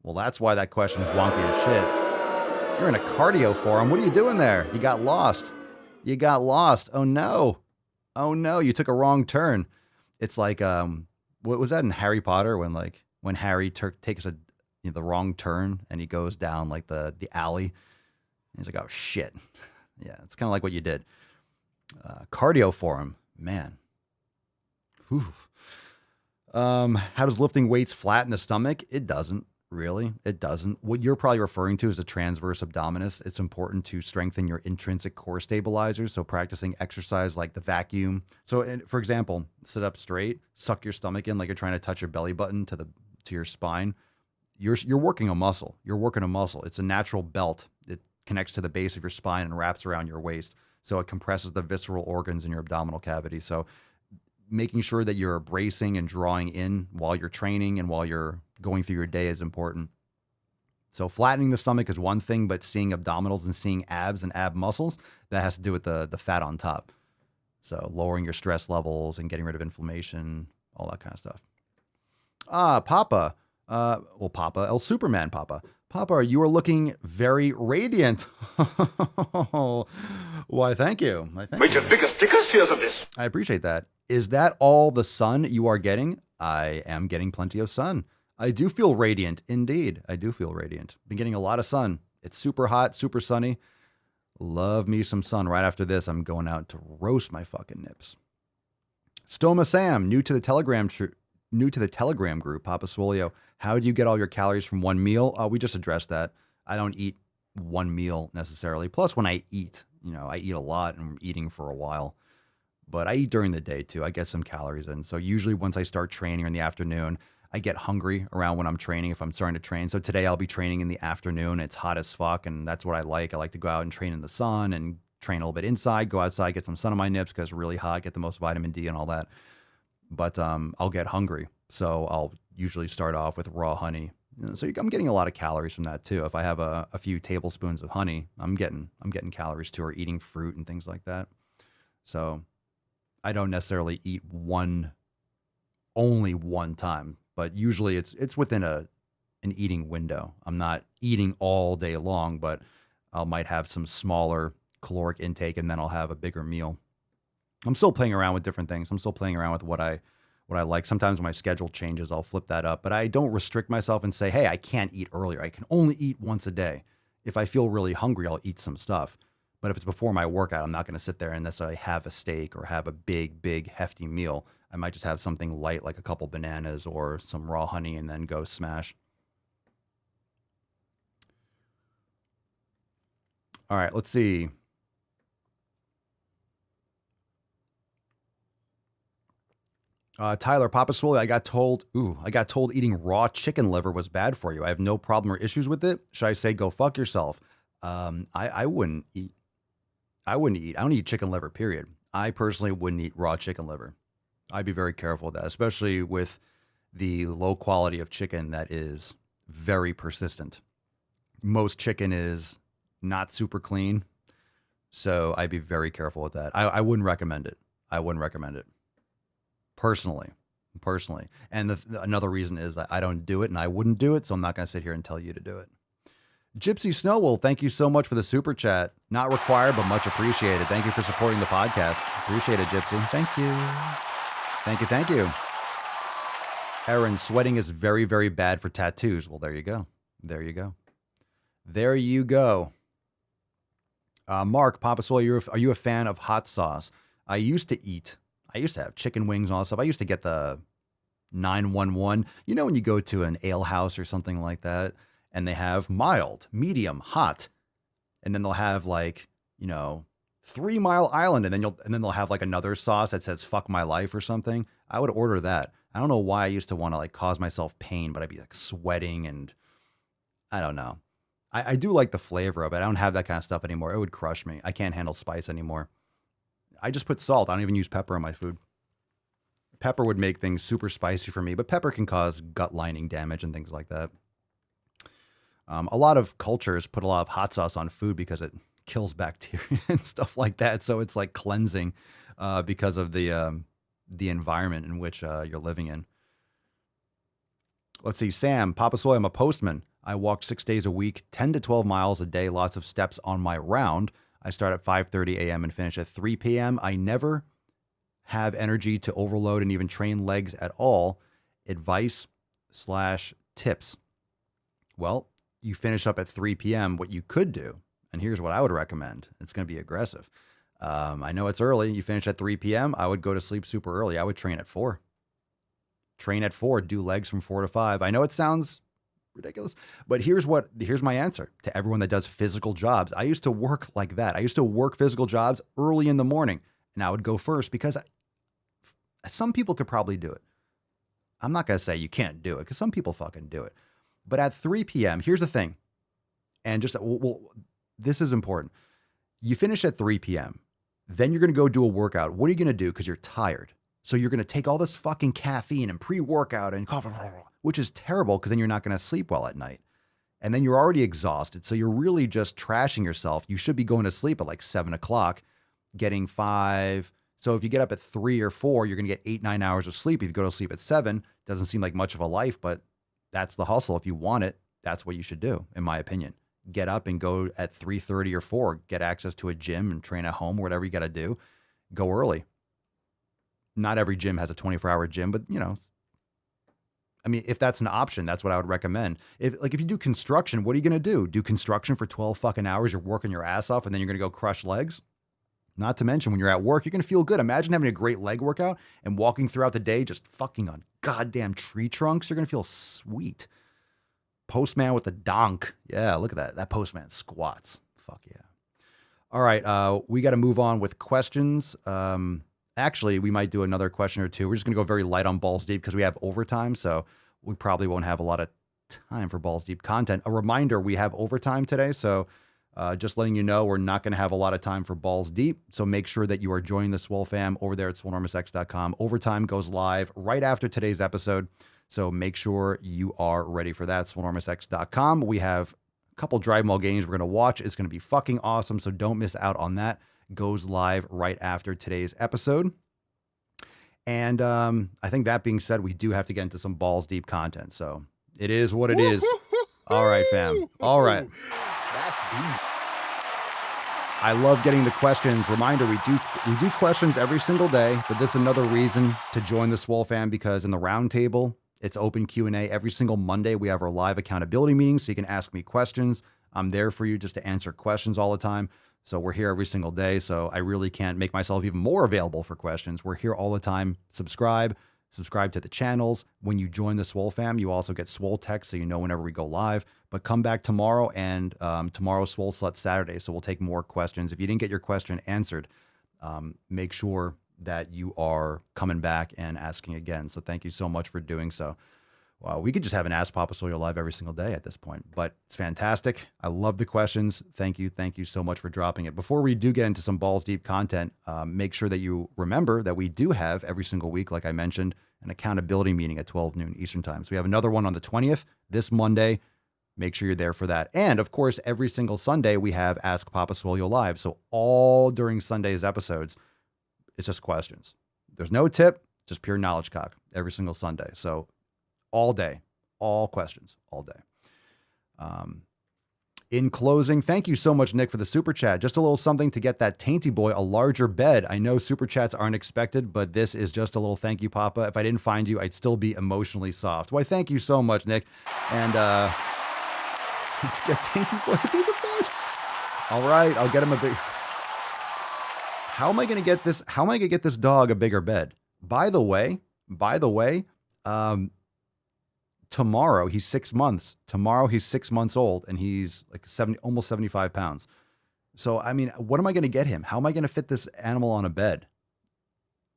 Well, that's why that question's wonky as shit. You're in a cardio forum. What are you doing there? You got lost. You got lost. Oh, no. Oh, no. You took a wrong turn. It's like, what was that in Harry Potter when Harry takes the wrong turn and he goes down like the alley? And he's like, oh, shit. Yeah, it's kind of like what you did. Cardio forum. Man. Oof. How does lifting weights flatten the stomach? It doesn't. Really, it doesn't. What you're probably referring to is a transverse abdominis. It's important to strengthen your intrinsic core stabilizers. So practicing exercise like the vacuum. So for example, sit up straight, suck your stomach in like you're trying to touch your belly button to your spine. You're working a muscle. You're working a muscle. It's a natural belt. It connects to the base of your spine and wraps around your waist. So it compresses the visceral organs in your abdominal cavity. So making sure that you're bracing and drawing in while you're training and while you're going through your day is important. So flattening the stomach is one thing, but seeing abdominals and seeing abs and ab muscles, that has to do with the fat on top. So lowering your stress levels and getting rid of inflammation, all that kind of stuff. Papa. Papa, El Superman Papa. Papa, you are looking very radiant. Why, thank you. Make your biggest stickers, here's of this. I appreciate that. Is that all the sun you are getting? I am getting plenty of sun. I do feel radiant. Indeed, I do feel radiant. Been getting a lot of sun. It's super hot, super sunny. Love me some sun. Right after this, I'm going out to roast my fucking nips. Stoma Sam, new to the Telegram group, Papa Swolio. How do you get all your calories from one meal? We just addressed that. I don't eat one meal necessarily. Plus, when I eat, I eat a lot and I'm eating for a while. But I eat during the day too. I get some calories in. So usually once I start training in the afternoon, I get hungry around when I'm training if I'm starting to train. So today I'll be training in the afternoon. It's hot as fuck, and that's what I like. I like to go out and train in the sun and train a little bit inside, go outside, get some sun on my nips because it's really hot, get the most vitamin D and all that. But I'll get hungry. So I'll usually start off with raw honey. So I'm getting a lot of calories from that too. If I have a few tablespoons of honey, I'm getting calories too, or eating fruit and things like that. So I don't necessarily eat only one time, but usually it's within an eating window. I'm not eating all day long, but I might have some smaller caloric intake and then I'll have a bigger meal. I'm still playing around with different things. I'm still playing around with what I like. Sometimes when my schedule changes, I'll flip that up, but I don't restrict myself and say, hey, I can't eat earlier. I can only eat once a day. If I feel really hungry, I'll eat some stuff. But if it's before my workout, I'm not going to sit there and necessarily have a steak or have a big, hefty meal. I might just have something light like a couple bananas or some raw honey and then go smash. All right, let's see. Tyler, Papa Swole, I got told eating raw chicken liver was bad for you. I have no problem or issues with it. Should I say go fuck yourself? I wouldn't eat. I don't eat chicken liver, period. I personally wouldn't eat raw chicken liver. I'd be very careful with that, especially with the low quality of chicken that is very persistent. Most chicken is not super clean, so I'd be very careful with that. I wouldn't recommend it. I wouldn't recommend it. Personally. And another reason is that I don't do it and I wouldn't do it, so I'm not going to sit here and tell you to do it. Gypsy Snowwolf, thank you so much for the super chat. Not required, but much appreciated. Thank you for supporting the podcast. Appreciate it, Gypsy. Thank you. Thank you, thank you. Aaron, sweating is very, very bad for tattoos. Well, there you go. There you go. There you go. Mark, Papa Soy, are you a fan of hot sauce? I used to have chicken wings and all that stuff. I used to get the 911. You know when you go to an ale house or something like that, and they have mild, medium, hot, and then they'll have 3 Mile Island, and then they'll have like another sauce that says "fuck my life" or something. I would order that. I don't know why I used to want to like cause myself pain, but I'd be like sweating and I don't know. I do like the flavor of it. I don't have that kind of stuff anymore. It would crush me. I can't handle spice anymore. I just put salt. I don't even use pepper in my food. Pepper would make things super spicy for me, but pepper can cause gut lining damage and things like that. A lot of cultures put a lot of hot sauce on food because it kills bacteria and stuff like that. So it's like cleansing because of the environment in which you're living in. Let's see. Sam, Papa Soy, I'm a postman. I walk 6 days a week, 10 to 12 miles a day, lots of steps on my round. I start at 5:30 a.m. and finish at 3 p.m. I never have energy to overload and even train legs at all. Advice/tips. Well, you finish up at 3 p.m. What you could do, and here's what I would recommend. It's going to be aggressive. I know it's early. You finish at 3 p.m. I would go to sleep super early. I would train at 4. Train at 4. Do legs from 4 to 5. I know it sounds ridiculous, but here's my answer to everyone that does physical jobs. I used to work like that. I used to work physical jobs early in the morning, and I would go first because some people could probably do it. I'm not going to say you can't do it because some people fucking do it. But at 3 p.m., here's the thing. And just, this is important. You finish at 3 p.m., then you're going to go do a workout. What are you going to do? Because you're tired. So you're going to take all this fucking caffeine and pre-workout and coffee, which is terrible because then you're not going to sleep well at night. And then you're already exhausted. So you're really just trashing yourself. You should be going to sleep at like 7 o'clock, getting 5. So if you get up at 3 or 4, you're going to get 8-9 hours of sleep. If you go to sleep at 7, doesn't seem like much of a life, but that's the hustle. If you want it, that's what you should do, in my opinion. Get up and go at 3:30 or 4. Get access to a gym and train at home, whatever you got to do. Go early. Not every gym has a 24-hour gym, but I mean, if that's an option, that's what I would recommend. If you do construction, what are you going to do? Do construction for 12 fucking hours? You're working your ass off and then you're going to go crush legs? Not to mention when you're at work, you're going to feel good. Imagine having a great leg workout and walking throughout the day just fucking on goddamn tree trunks. You're going to feel sweet. Postman with a donk. Yeah, look at that. That postman squats. Fuck yeah. All right, we got to move on with questions. Actually, we might do another question or two. We're just going to go very light on Balls Deep because we have overtime, so we probably won't have a lot of time for Balls Deep content. A reminder, we have overtime today, so just letting you know we're not going to have a lot of time for Balls Deep, so make sure that you are joining the Swole Fam over there at swolenormousx.com. Overtime goes live right after today's episode, so make sure you are ready for that, swolenormousx.com. We have a couple Drive Mall games we're going to watch. It's going to be fucking awesome, so don't miss out on that. Goes live right after today's episode. And I think that being said, we do have to get into some Balls Deep content. So it is what it is. All right, fam. All right. That's deep. I love getting the questions. Reminder, we do questions every single day, but this is another reason to join the Swole Fam because in the roundtable, it's open Q&A every single Monday. We have our live accountability meetings, so you can ask me questions. I'm there for you just to answer questions all the time. So we're here every single day. So I really can't make myself even more available for questions. We're here all the time. Subscribe to the channels. When you join the Swole Fam, you also get Swole text so you know whenever we go live. But come back tomorrow, and tomorrow's Swole Slut Saturday. So we'll take more questions. If you didn't get your question answered, make sure that you are coming back and asking again. So thank you so much for doing so. Wow, we could just have an Ask Papa Soy live every single day at this point, but it's fantastic. I love the questions. Thank you so much for dropping it. Before we do get into some Balls Deep content, make sure that you remember that we do have every single week, like I mentioned, an accountability meeting at 12 noon Eastern time. So we have another one on the 20th, this Monday. Make sure you're there for that. And of course, every single Sunday we have Ask Papa Soy live. So all during Sunday's episodes, it's just questions. There's no tip, just pure knowledge cock every single Sunday. So all day, all questions, all day. In closing, thank you so much, Nick, for the super chat. Just a little something to get that tainty boy a larger bed. I know super chats aren't expected, but this is just a little thank you, Papa. If I didn't find you, I'd still be emotionally soft. Why, thank you so much, Nick. And to get tainty boy a bigger bed. All right, I'll get him a big. How am I going to get this? How am I going to get this dog a bigger bed? By the way, tomorrow he's 6 months. Tomorrow he's 6 months old, and he's like almost 75 pounds. So, I mean, what am I going to get him? How am I going to fit this animal on a bed?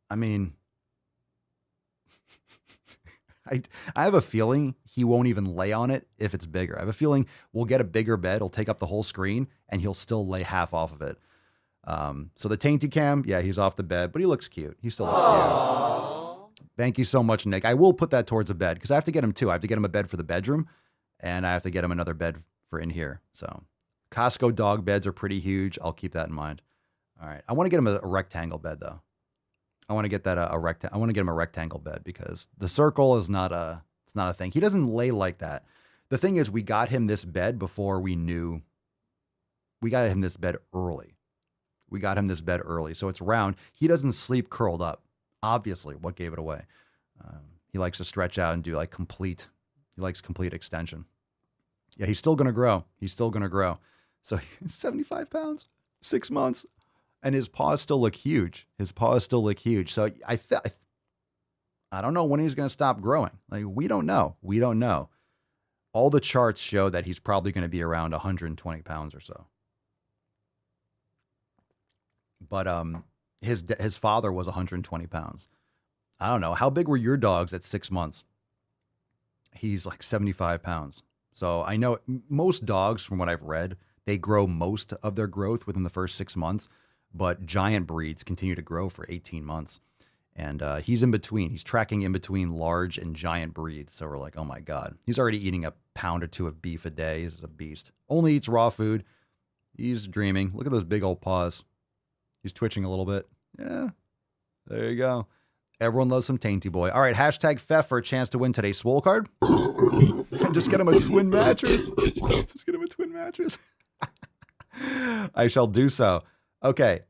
I mean, I have a feeling he won't even lay on it if it's bigger. I have a feeling we'll get a bigger bed. It'll take up the whole screen, and he'll still lay half off of it. So the tainty cam, yeah, he's off the bed, but he looks cute. He still looks cute. Thank you so much, Nick. I will put that towards a bed because I have to get him two. I have to get him a bed for the bedroom, and I have to get him another bed for in here. So Costco dog beds are pretty huge. I'll keep that in mind. All right. I want to get him a rectangle bed though. I want to get that I want to get him a rectangle bed because the circle is it's not a thing. He doesn't lay like that. The thing is, we got him this bed before we knew. We got him this bed early. So it's round. He doesn't sleep curled up. Obviously, what gave it away? He likes to stretch out and do like complete. He likes complete extension. Yeah, he's still gonna grow. So he's 75 pounds, 6 months, and his paws still look huge. So I don't know when he's gonna stop growing. Like we don't know. All the charts show that he's probably going to be around 120 pounds or so. But his father was 120 pounds. I don't know. How big were your dogs at 6 months? He's like 75 pounds. So I know most dogs, from what I've read, they grow most of their growth within the first 6 months, but giant breeds continue to grow for 18 months. And he's in between. He's tracking in between large and giant breeds. So we're like, oh my God. He's already eating a pound or two of beef a day. He's a beast. Only eats raw food. He's dreaming. Look at those big old paws. He's twitching a little bit. Yeah, there you go. Everyone loves some tainty boy. All right, hashtag Fef for a chance to win today's Swole card. Just get him a twin mattress. I shall do so. Okay,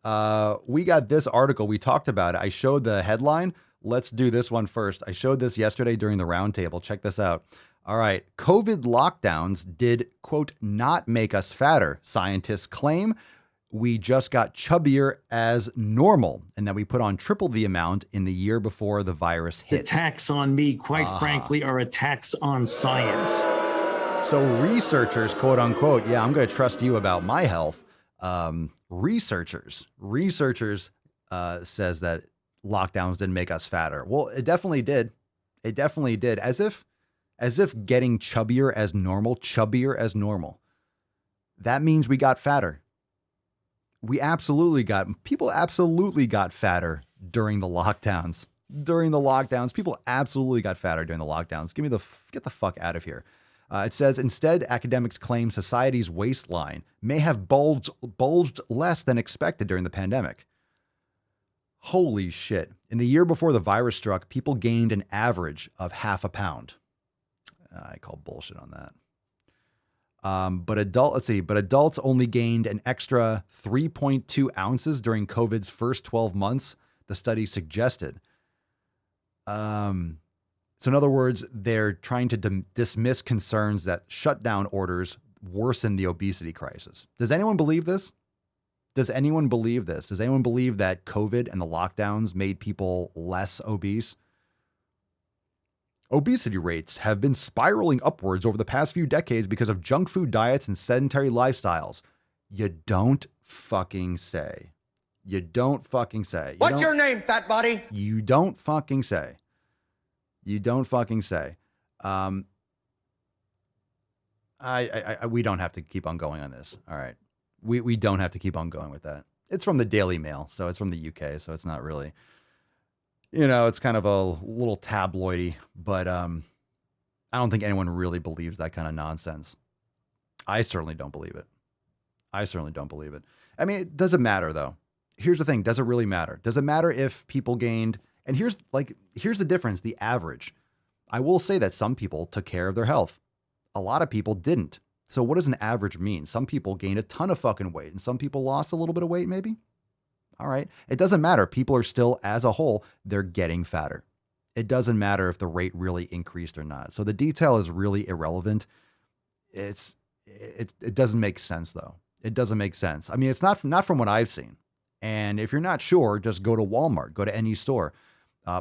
we got this article. We talked about it. I showed the headline. Let's do this one first. I showed this yesterday during the roundtable. Check this out. All right, COVID lockdowns did, quote, not make us fatter, scientists claim. We just got chubbier as normal, and that we put on triple the amount in the year before the virus hit. Attacks on me, quite frankly, are attacks on science. So researchers, quote unquote, yeah, I'm going to trust you about my health. Researchers says that lockdowns didn't make us fatter. Well, it definitely did. As if getting chubbier as normal. That means we got fatter. People absolutely got fatter during the lockdowns. People absolutely got fatter during the lockdowns. Get the fuck out of here. It says, instead, academics claim society's waistline may have bulged less than expected during the pandemic. Holy shit. In the year before the virus struck, people gained an average of half a pound. I call bullshit on that. But adults only gained an extra 3.2 ounces during COVID's first 12 months, the study suggested. So in other words, they're trying to dismiss concerns that shutdown orders worsen the obesity crisis. Does anyone believe this? Does anyone believe that COVID and the lockdowns made people less obese? Obesity rates have been spiraling upwards over the past few decades because of junk food diets and sedentary lifestyles. You don't fucking say. What's your name, fat body? You don't fucking say. We don't have to keep on going on this. All right. We don't have to keep on going with that. It's from the Daily Mail, so it's from the UK, so it's not really, it's kind of a little tabloidy, but I don't think anyone really believes that kind of nonsense. I certainly don't believe it. I mean, it doesn't matter though. Here's the thing. Does it really matter? Does it matter if people gained? And here's the difference. The average. I will say that some people took care of their health. A lot of people didn't. So what does an average mean? Some people gained a ton of fucking weight and some people lost a little bit of weight maybe. All right. It doesn't matter. People are still, as a whole, they're getting fatter. It doesn't matter if the rate really increased or not. So the detail is really irrelevant. It doesn't make sense though. It doesn't make sense. I mean, it's not from what I've seen. And if you're not sure, just go to Walmart, go to any store.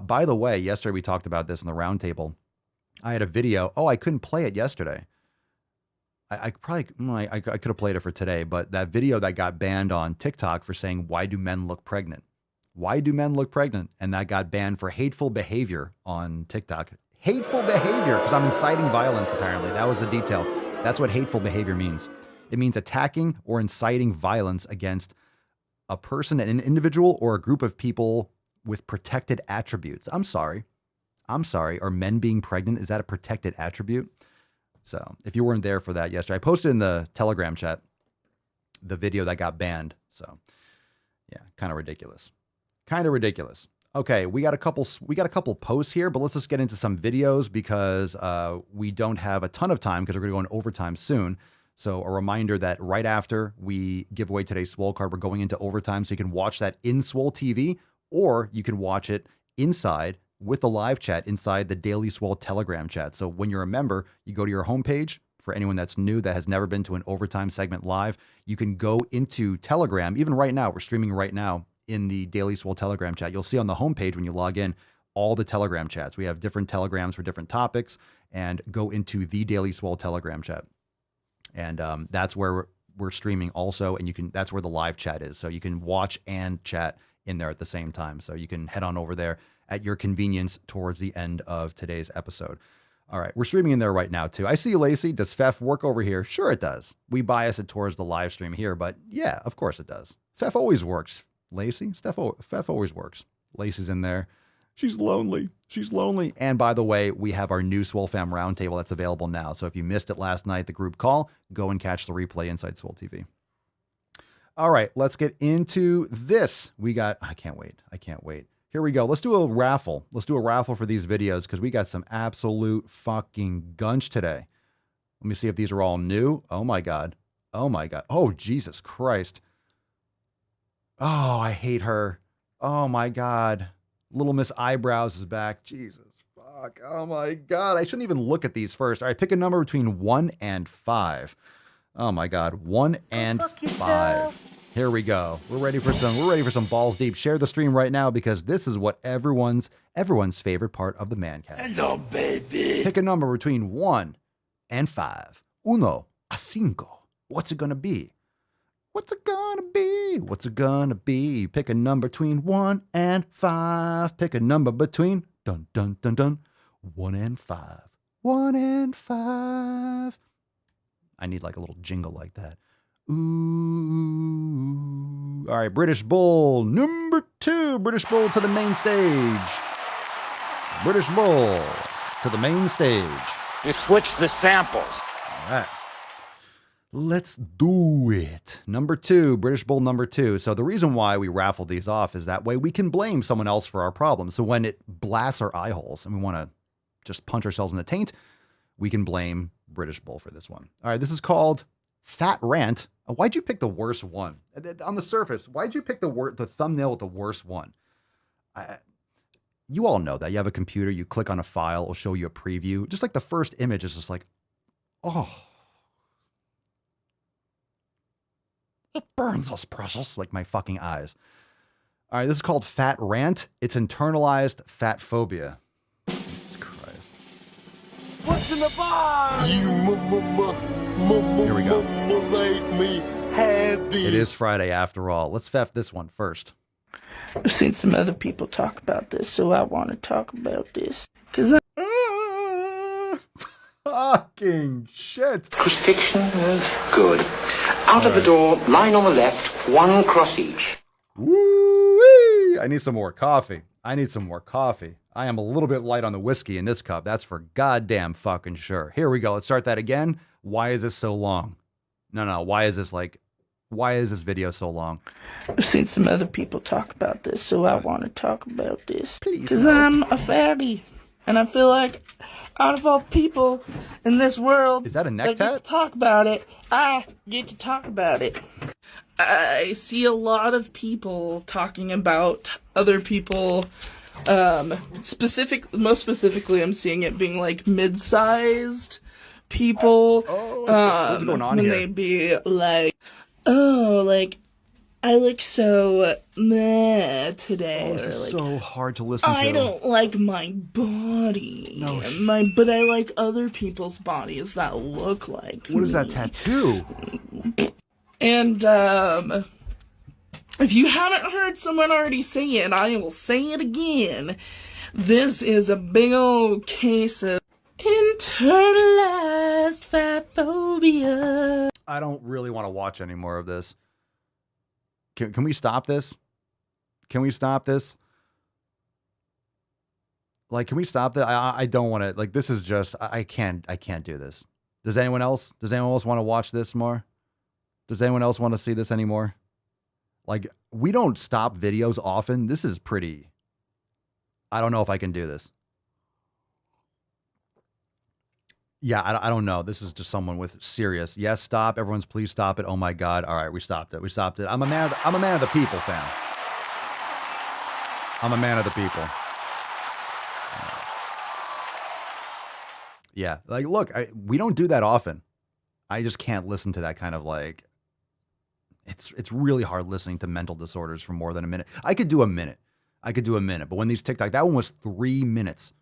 By the way, yesterday we talked about this in the roundtable. I had a video. Oh, I couldn't play it yesterday. I could have played it for today, but that video that got banned on TikTok for saying, why do men look pregnant? Why do men look pregnant? And that got banned for hateful behavior on TikTok. Hateful behavior, because I'm inciting violence, apparently. That was the detail. That's what hateful behavior means. It means attacking or inciting violence against a person, an individual, or a group of people with protected attributes. I'm sorry. Are men being pregnant, is that a protected attribute? So if you weren't there for that yesterday, I posted in the Telegram chat the video that got banned. So yeah, kind of ridiculous. Okay, we got a couple posts here, but let's just get into some videos because we don't have a ton of time because we're going to go in overtime soon. So a reminder that right after we give away today's Swole card, we're going into overtime, so you can watch that in Swole TV, or you can watch it inside with the live chat inside the Daily Swole Telegram chat. So when you're a member, you go to your homepage. For anyone that's new that has never been to an overtime segment live, you can go into Telegram. Even right now, we're streaming right now in the Daily Swole Telegram chat. You'll see on the homepage when you log in all the Telegram chats. We have different Telegrams for different topics, and go into the Daily Swole Telegram chat. And that's where we're streaming also, and that's where the live chat is. So you can watch and chat in there at the same time. So you can head on over there at your convenience towards the end of today's episode. All right, we're streaming in there right now too. I see you, Lacey. Does Fef work over here? Sure it does. We bias it towards the live stream here, but yeah, of course it does. Fef always works, Lacey. Fef always works. Lacey's in there. She's lonely. And by the way, we have our new Swole Fam roundtable that's available now. So if you missed it last night, the group call, go and catch the replay inside Swole TV. All right, let's get into this. I can't wait. Here we go. Let's do a raffle. Let's do a raffle for these videos because we got some absolute fucking gunch today. Let me see if these are all new. Oh my God. Oh, Jesus Christ. Oh, I hate her. Oh my God. Little Miss Eyebrows is back. Jesus fuck. Oh my God. I shouldn't even look at these first. All right, pick a number between 1 and 5. Oh my God. 1 and 5. Here we go. We're ready for some balls deep. Share the stream right now because this is what everyone's favorite part of the Mancast. Hello, baby. Pick a number between 1 and 5. 1 a 5. What's it gonna be? Pick a number between 1 and 5. Pick a number between 1 and 5. 1 and 5. I need like a little jingle like that. Ooh. All right, British Bull number 2. British Bull to the main stage. British Bull to the main stage. You switch the samples. All right. Let's do it. Number 2, British Bull number 2. So the reason why we raffle these off is that way we can blame someone else for our problems. So when it blasts our eye holes and we want to just punch ourselves in the taint, we can blame British Bull for this one. All right, this is called Fat Rant. Why'd you pick the worst one? On the surface, why'd you pick the thumbnail with the worst one? You all know that. You have a computer, you click on a file, it'll show you a preview. Just like the first image is just like, oh. It burns us, precious, like my fucking eyes. All right, this is called Fat Rant. It's internalized fat phobia. Jesus Christ. What's in the box? You Here we go. made me happy. It is Friday after all. Let's Fef this one first. I've seen some other people talk about this, so I want to talk about this. Fucking shit. Crucifixion is good. Out of the door, line on the left, 1 cross each. Woo-wee! I need some more coffee. I am a little bit light on the whiskey in this cup. That's for goddamn fucking sure. Here we go. Let's start that again. Why is this so long? No. Why is this video so long? I've seen some other people talk about this, so I want to talk about this. Please. Because I'm a fatty. And I feel like out of all people in this world Is that a neck that get tat? to talk about it, I get to talk about it. I see a lot of people talking about other people. Most specifically, I'm seeing it being like mid-sized people. What's going on when here? they'd be like, "Oh, like I look so meh today," Oh, this or is like, so hard to listen to. "I don't like my body, but I like other people's bodies that look like What is that me." tattoo? And if you haven't heard someone already say it, I will say it again. This is a big old case of internalized fat phobia. I don't really want to watch any more of this. Can we stop this? Can we stop this? Like, can we stop that? I don't want to. Like, this is just. I can't do this. Does anyone else want to watch this more? Does anyone else want to see this anymore? Like, we don't stop videos often. This is pretty. I don't know if I can do this. Yeah, I don't know. This is just someone with serious. Yes, stop. Everyone's please stop it. Oh my God. All right, we stopped it. We stopped it. I'm a man of the people, fam. I'm a man of the people. Yeah, like, look, we don't do that often. I just can't listen to that kind of like. It's really hard listening to mental disorders for more than a minute. I could do a minute. But when these TikTok, that one was 3 minutes.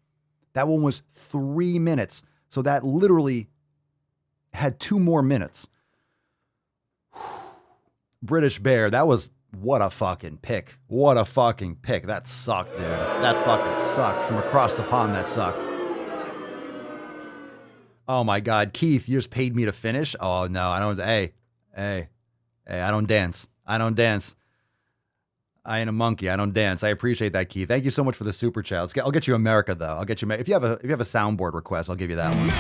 So that literally had 2 more minutes. British Bear, that was, what a fucking pick. That sucked, dude. That fucking sucked. From across the pond, that sucked. Oh my God, Keith, you just paid me to finish? Oh no, I don't, hey, I don't dance. I ain't a monkey. I don't dance. I appreciate that, Keith. Thank you so much for the super chat. I'll get you America though. I'll get you. If you have a soundboard request, I'll give you that one.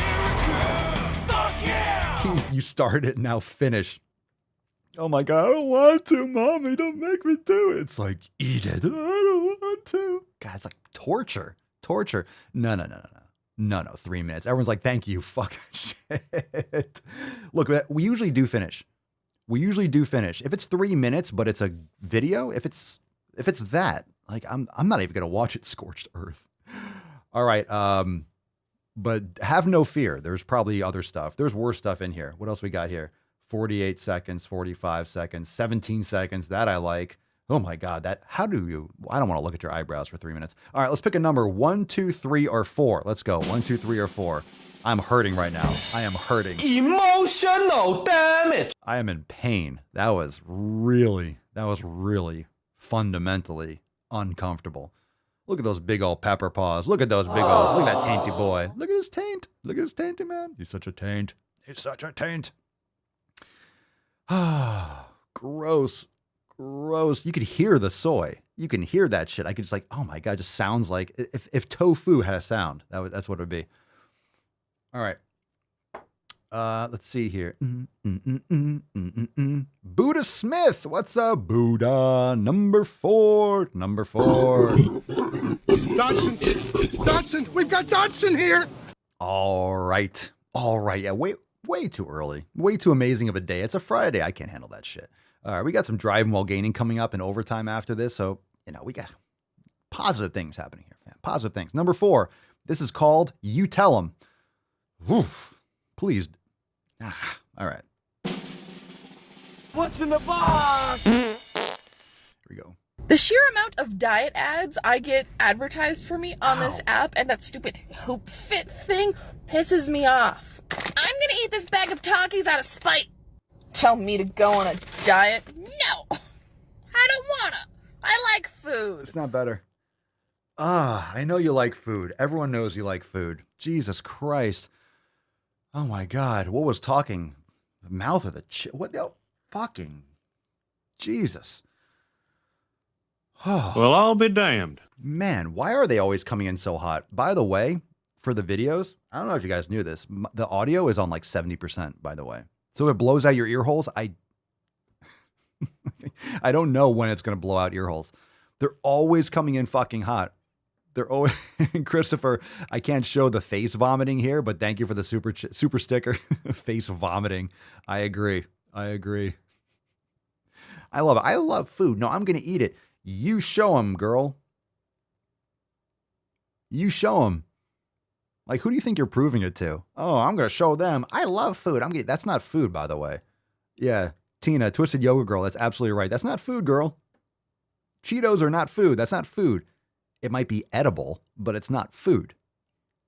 Fuck yeah! Keith, you started it, now finish. Oh my God, I don't want to, mommy. Don't make me do it. It's like, eat it. I don't want to. God, it's like torture. No, 3 minutes. Everyone's like, thank you. Fuck shit. Look, we usually do finish. If it's 3 minutes, but it's a video, if it's that, like, I'm not even gonna watch it. Scorched Earth. All right, but have no fear. There's probably other stuff. There's worse stuff in here. What else we got here? 48 seconds, 45 seconds, 17 seconds. That I like. Oh my God, I don't want to look at your eyebrows for 3 minutes. All right, let's pick a number. 1, 2, 3, or 4. Let's go. 1, 2, 3, or 4. I'm hurting right now. I am hurting. Emotional damage. I am in pain. That was really fundamentally uncomfortable. Look at those big old pepper paws. Look at that tainty boy. Look at his taint. Look at his tainty man. He's such a taint. Ah, gross. You could hear the soy. You can hear that shit. I could just like, oh my God, just sounds like if tofu had a sound. That's what it would be. All right. Let's see here. Buddha Smith. What's up, Buddha? Number 4. Dodson, we've got Dodson here. All right. Yeah, way too early. Way too amazing of a day. It's a Friday. I can't handle that shit. All right, we got some driving while gaining coming up in overtime after this. So, we got positive things happening here, fam. Positive things. Number 4. This is called You Tell 'Em. Oof, please. All right. What's in the box? Here we go. The sheer amount of diet ads I get advertised for me on this app and that stupid Hoop Fit thing pisses me off. I'm gonna eat this bag of Takis out of spite. Tell me to go on a diet? No! I don't wanna. I like food. It's not better. I know you like food. Everyone knows you like food. Jesus Christ. Oh my God. What was talking? The mouth of the what the fucking Jesus. Oh. Well, I'll be damned. Man, why are they always coming in so hot? By the way, for the videos, I don't know if you guys knew this. The audio is on like 70%, by the way. So it blows out your ear holes. I don't know when it's going to blow out ear holes. They're always coming in fucking hot. They're always Christopher. I can't show the face vomiting here, but thank you for the super sticker. Face vomiting. I agree. I love it. I love food. No, I'm gonna eat it. You show them, girl. You show them. Like, who do you think you're proving it to? Oh, I'm gonna show them. I love food. That's not food, by the way. Yeah, Tina, Twisted Yoga Girl. That's absolutely right. That's not food, girl. Cheetos are not food. That's not food. It might be edible, but it's not food.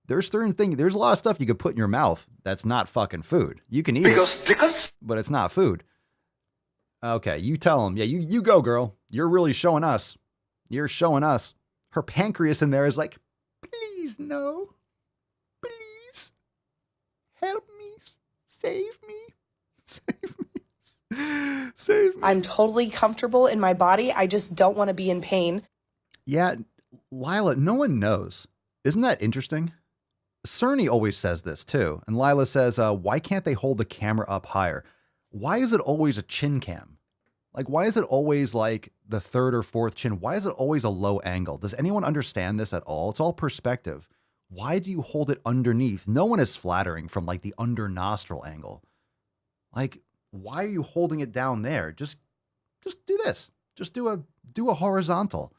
There's certain things, there's a lot of stuff you could put in your mouth that's not fucking food. You can eat it, but it's not food. Okay, you tell them. Yeah, you go, girl. You're really showing us. You're showing us. Her pancreas in there is like, please, no. Please. Help me. Save me. Save me. Save me. I'm totally comfortable in my body. I just don't want to be in pain. Yeah, Lila, no one knows. Isn't that interesting? Cerny always says this too. And Lila says, why can't they hold the camera up higher? Why is it always a chin cam? Like, why is it always like the third or fourth chin? Why is it always a low angle? Does anyone understand this at all? It's all perspective. Why do you hold it underneath? No one is flattering from like the under nostril angle. Like, why are you holding it down there? Just do this. Just do a horizontal.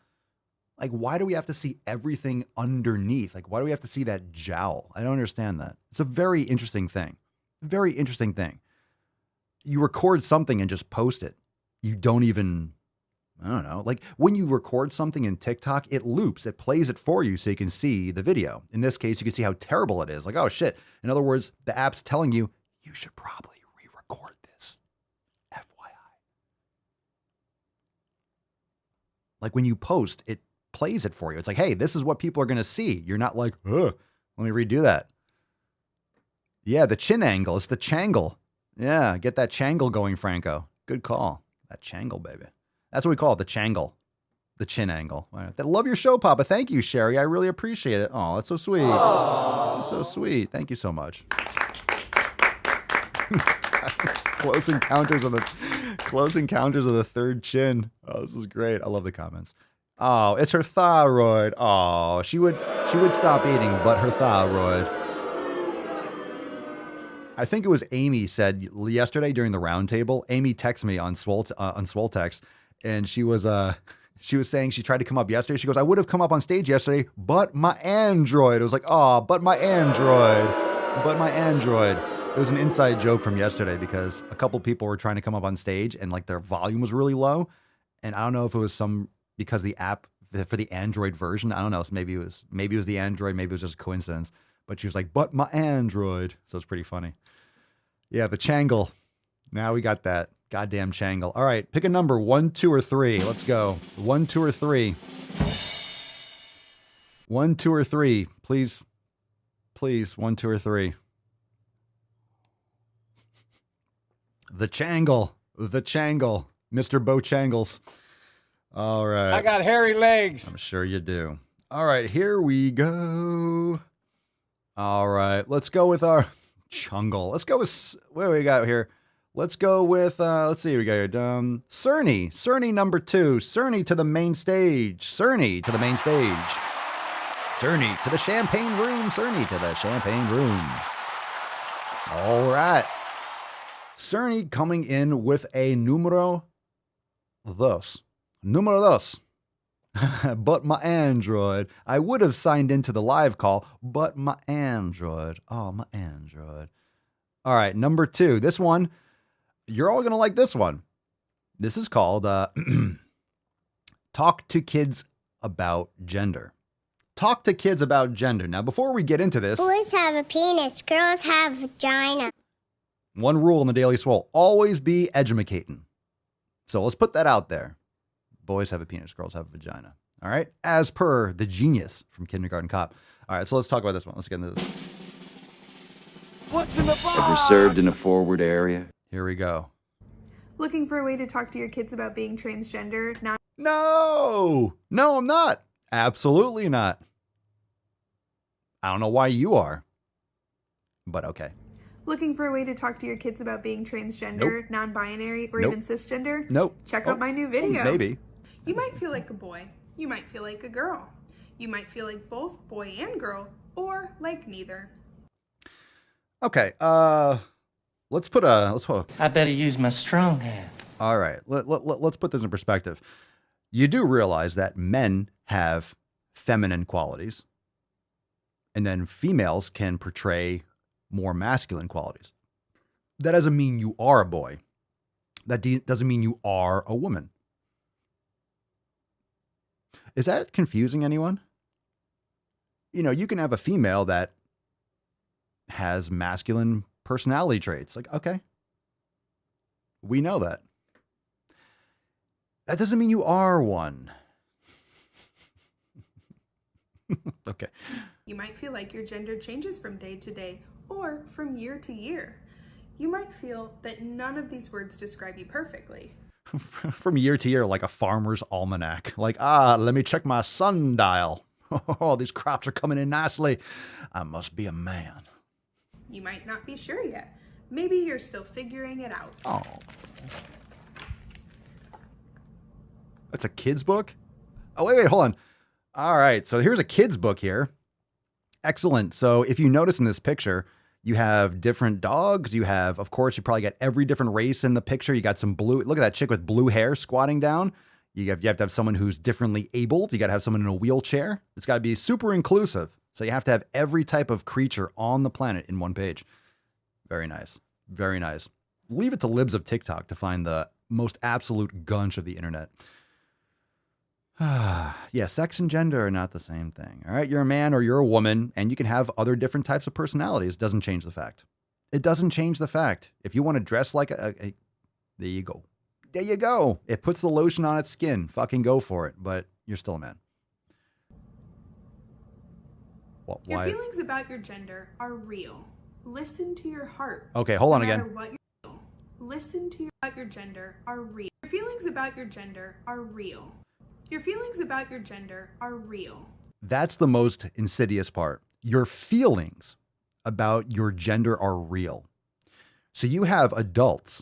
Like, why do we have to see everything underneath? Like, why do we have to see that jowl? I don't understand that. It's a very interesting thing. Very interesting thing. You record something and just post it. You don't even, I don't know. Like, when you record something in TikTok, it loops. It plays it for you so you can see the video. In this case, you can see how terrible it is. Like, oh, shit. In other words, the app's telling you, you should probably re-record this. FYI. Like, when you post, it plays it for you. It's like, hey, this is what people are going to see. You're not like, let me redo that. Yeah, the chin angle. It's the changle. Yeah, get that changle going, Franco. Good call. That changle, baby. That's what we call it, the changle. The chin angle. All right. I love your show, Papa. Thank you, Sherry. I really appreciate it. Oh, that's so sweet. That's so sweet. Thank you so much. Close encounters of the third chin. Oh, this is great. I love the comments. Oh, it's her thyroid. Oh, she would stop eating, but her thyroid. I think it was Amy said yesterday during the roundtable. Amy texted me on Swole Text, and she was saying she tried to come up yesterday. She goes, I would have come up on stage yesterday, but my Android. It was like, oh, but my Android. It was an inside joke from yesterday because a couple people were trying to come up on stage and like their volume was really low, and I don't know if it was because the app for the Android version. I don't know. So maybe it was the Android. Maybe it was just a coincidence. But she was like, but my Android. So it's pretty funny. Yeah, the changle. Now we got that goddamn changle. All right, pick a number, 1, 2, or 3. Let's go. 1, 2, or 3. 1, 2, or 3. Please. 1, 2, or 3. The changle. Mr. Bo Changles. All right. I got hairy legs. I'm sure you do. All right, here we go. All right, let's go with our chungle. Let's go with, what do we got here? Let's go with, let's see, we got here, Cerny number 2, Cerny to the main stage, Cerny to the main stage, Cerny to the champagne room, Cerny to the champagne room. All right, Cerny coming in with a numero dos. But my Android. I would have signed into the live call, but my Android. Oh, my Android. All right, number 2. This one, you're all going to like this one. This is called Talk to Kids About Gender. Talk to kids about gender. Now, before we get into this, boys have a penis, girls have a vagina. One rule in the Daily Swole, always be edumacating. So let's put that out there. Boys have a penis, girls have a vagina. All right? As per the genius from Kindergarten Cop. All right, so let's talk about this one. Let's get into this. What's in the box? Ever served in a forward area? Here we go. Looking for a way to talk to your kids about being transgender? No, I'm not. Absolutely not. I don't know why you are, but okay. Looking for a way to talk to your kids about being transgender, non-binary, or even cisgender? Nope. Check out my new video. Maybe. You might feel like a boy. You might feel like a girl. You might feel like both boy and girl, or like neither. Okay, let's put a. I better use my strong hand. All right, let's put this in perspective. You do realize that men have feminine qualities, and then females can portray more masculine qualities. That doesn't mean you are a boy. That doesn't mean you are a woman. Is that confusing anyone? You know, you can have a female that has masculine personality traits. Like, okay, we know that. That doesn't mean you are one. Okay. You might feel like your gender changes from day to day or from year to year. You might feel that none of these words describe you perfectly. From year to year, like a farmer's almanac. Like, let me check my sundial. Oh, these crops are coming in nicely. I must be a man. You might not be sure yet. Maybe you're still figuring it out. Oh. That's a kid's book? Oh, wait, hold on. All right, so here's a kid's book here. Excellent. So if you notice in this picture, you have different dogs. You have, of course, you probably got every different race in the picture. You got some blue. Look at that chick with blue hair squatting down. You have to have someone who's differently abled. You got to have someone in a wheelchair. It's got to be super inclusive. So you have to have every type of creature on the planet in one page. Very nice. Very nice. Leave it to libs of TikTok to find the most absolute gunch of the internet. Yeah, sex and gender are not the same thing. All right, you're a man or you're a woman, and you can have other different types of personalities. Doesn't change the fact. It doesn't change the fact. If you want to dress like there you go. There you go. It puts the lotion on its skin. Fucking go for it. But you're still a man. Well, your why? feelings about your gender are real. Listen to your heart. Okay, hold on no again. matter what listen to your gender are real. Your feelings about your gender are real. Your feelings about your gender are real. That's the most insidious part. Your feelings about your gender are real. So you have adults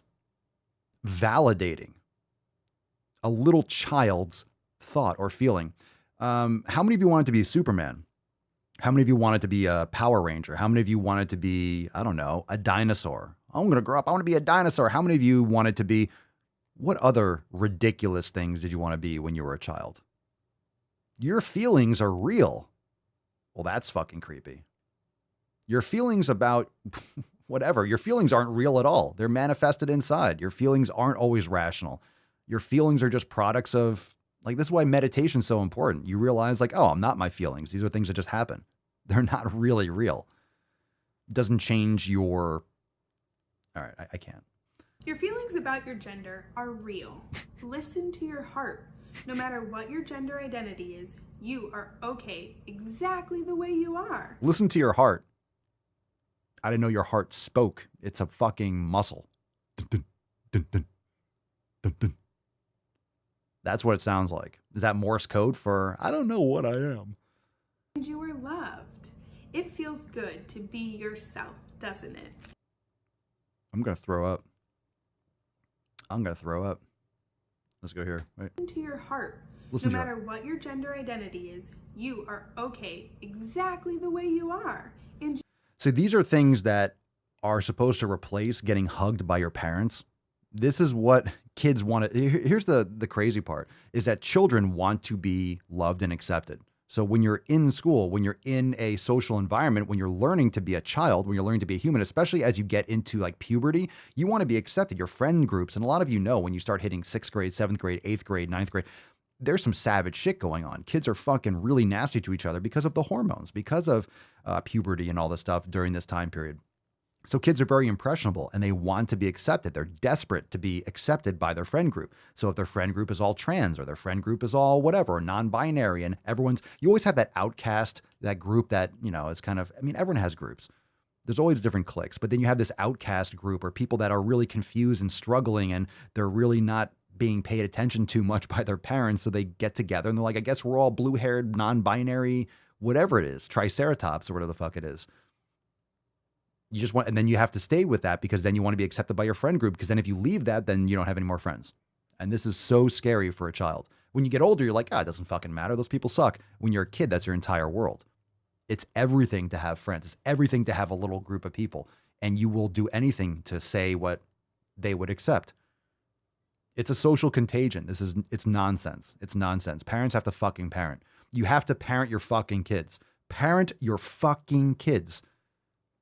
validating a little child's thought or feeling. How many of you wanted to be Superman? How many of you wanted to be a Power Ranger? How many of you wanted to be, I don't know, a dinosaur? I'm going to grow up. I want to be a dinosaur. How many of you wanted to be, what other ridiculous things did you want to be when you were a child? Your feelings are real. Well, that's fucking creepy. Your feelings about whatever, your feelings aren't real at all. They're manifested inside. Your feelings aren't always rational. Your feelings are just products of, like, this is why meditation's so important. You realize, like, oh, I'm not my feelings. These are things that just happen. They're not really real. It doesn't change your, all right, I can't. Your feelings about your gender are real. Listen to your heart. No matter what your gender identity is, you are okay exactly the way you are. Listen to your heart. I didn't know your heart spoke. It's a fucking muscle. Dun, dun, dun, dun, dun, dun. That's what it sounds like. Is that Morse code for, I don't know what I am? And you are loved. It feels good to be yourself, doesn't it? I'm going to throw up. Let's go here. Wait. Listen to your heart. Listen no to matter what your gender identity is, you are okay exactly the way you are. And so these are things that are supposed to replace getting hugged by your parents. This is what kids want to, here's the crazy part, is that children want to be loved and accepted. So when you're in school, when you're in a social environment, when you're learning to be a child, when you're learning to be a human, especially as you get into like puberty, you want to be accepted. Your friend groups, and a lot of you know when you start hitting 6th grade, 7th grade, 8th grade, 9th grade, there's some savage shit going on. Kids are fucking really nasty to each other because of the hormones, because of puberty and all this stuff during this time period. So kids are very impressionable and they want to be accepted. They're desperate to be accepted by their friend group. So if their friend group is all trans or their friend group is all whatever, non-binary, and you always have that outcast, that group that, you know, is kind of, I mean, everyone has groups. There's always different cliques, but then you have this outcast group or people that are really confused and struggling and they're really not being paid attention to much by their parents. So they get together and they're like, I guess we're all blue-haired, non-binary, whatever it is, triceratops or whatever the fuck it is. You just want, and then you have to stay with that because then you want to be accepted by your friend group. Because then if you leave that, then you don't have any more friends. And this is so scary for a child. When you get older, you're like, it doesn't fucking matter. Those people suck. When you're a kid, that's your entire world. It's everything to have friends. It's everything to have a little group of people. And you will do anything to say what they would accept. It's a social contagion. It's nonsense. It's nonsense. Parents have to fucking parent. You have to parent your fucking kids. Parent your fucking kids.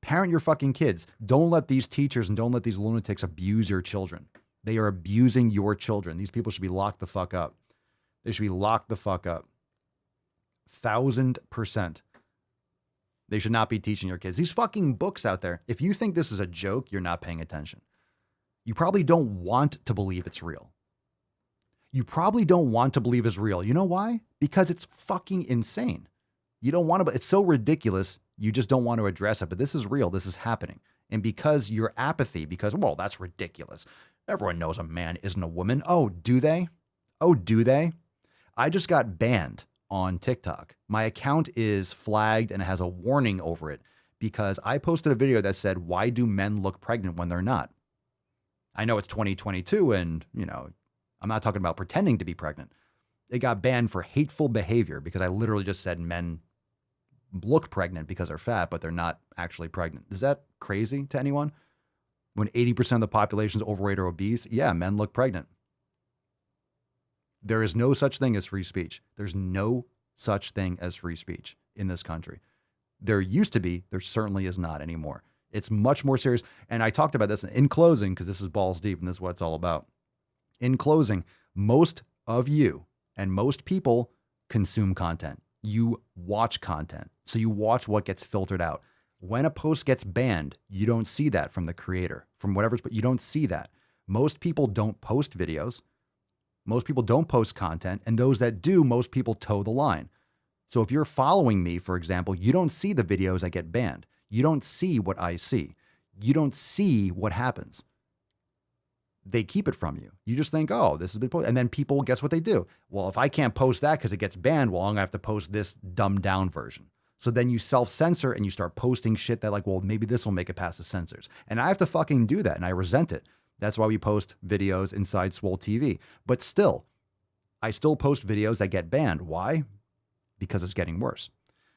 Parent your fucking kids. Don't let these teachers and don't let these lunatics abuse your children. They are abusing your children. These people should be locked the fuck up. They should be locked the fuck up. 1,000%. They should not be teaching your kids. These fucking books out there, if you think this is a joke, you're not paying attention. You probably don't want to believe it's real. You probably don't want to believe it's real. You know why? Because it's fucking insane. You don't want to, it's so ridiculous, you just don't want to address it. But this is real. This is happening. And because your apathy, because, well, that's ridiculous. Everyone knows a man isn't a woman. Oh, do they? Oh, do they? I just got banned on TikTok. My account is flagged and it has a warning over it because I posted a video that said, why do men look pregnant when they're not? I know it's 2022 and, I'm not talking about pretending to be pregnant. It got banned for hateful behavior because I literally just said men look pregnant because they're fat, but they're not actually pregnant. Is that crazy to anyone? When 80% of the population is overweight or obese, yeah, men look pregnant. There is no such thing as free speech. There's no such thing as free speech in this country. There used to be, there certainly is not anymore. It's much more serious. And I talked about this in closing, because this is balls deep and this is what it's all about. In closing, most of you and most people consume content. You watch content. So you watch what gets filtered out. When a post gets banned, you don't see that from the creator, from whatever's, but you don't see that. Most people don't post videos. Most people don't post content, and those that do, most people toe the line. So if you're following me, for example, you don't see the videos that get banned. You don't see what I see. You don't see what happens. They keep it from you. You just think, oh, this has been posted. And then people, guess what they do? Well, if I can't post that because it gets banned, well, I'm going to have to post this dumbed down version. So then you self-censor and you start posting shit that like, well, maybe this will make it past the censors. And I have to fucking do that, and I resent it. That's why we post videos inside Swole TV. But still, I still post videos that get banned. Why? Because it's getting worse.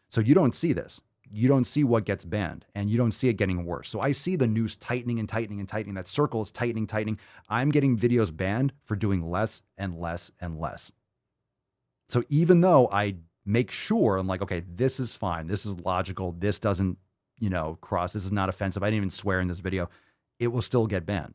So you don't see this. You don't see what gets banned, and you don't see it getting worse. So I see the news tightening and tightening and tightening. That circle is tightening, tightening. I'm getting videos banned for doing less and less and less. So even though I make sure, I'm like, okay, this is fine. This is logical. This doesn't, cross. This is not offensive. I didn't even swear in this video. It will still get banned.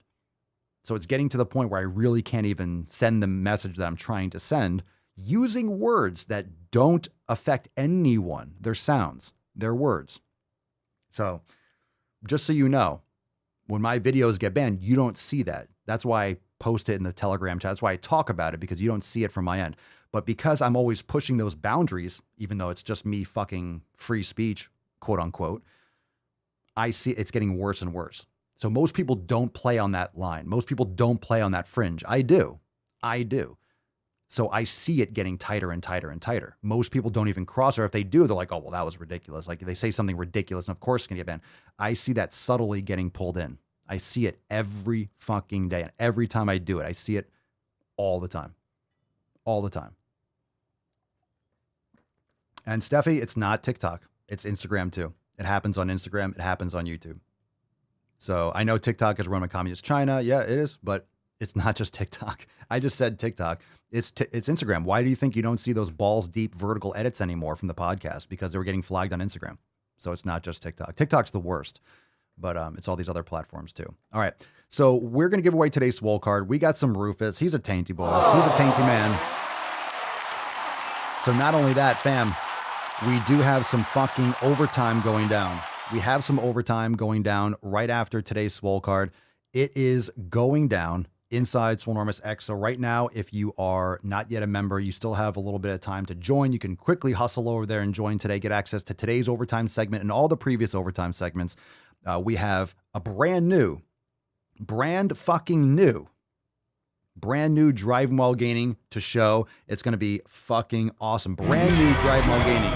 So it's getting to the point where I really can't even send the message that I'm trying to send using words that don't affect anyone. Their sounds, their words. So just so you know, when my videos get banned, you don't see that. That's why I post it in the Telegram chat. That's why I talk about it, because you don't see it from my end. But because I'm always pushing those boundaries, even though it's just me fucking free speech, quote unquote, I see it's getting worse and worse. So most people don't play on that line. Most people don't play on that fringe. I do. So I see it getting tighter and tighter and tighter. Most people don't even cross, or if they do, they're like, oh, well, that was ridiculous. Like they say something ridiculous, and of course it's gonna get banned. I see that subtly getting pulled in. I see it every fucking day. And every time I do it, I see it all the time. All the time. And Steffi, it's not TikTok. It's Instagram too. It happens on Instagram. It happens on YouTube. So I know TikTok is run by communist China. Yeah, it is, but it's not just TikTok. I just said TikTok. It's Instagram. Why do you think you don't see those balls deep vertical edits anymore from the podcast? Because they were getting flagged on Instagram. So it's not just TikTok. TikTok's the worst, but it's all these other platforms too. All right. So we're going to give away today's Swole card. We got some Rufus. He's a tainty boy. He's a tainty man. So not only that, fam, we do have some fucking overtime going down. We have some overtime going down right after today's Swole card. It is going down inside Swolenormous X. So right now, if you are not yet a member, you still have a little bit of time to join. You can quickly hustle over there and join today. Get access to today's overtime segment and all the previous overtime segments. We have a brand new Drive While Gaining to show. It's going to be fucking awesome. Brand new Drive While Gaining.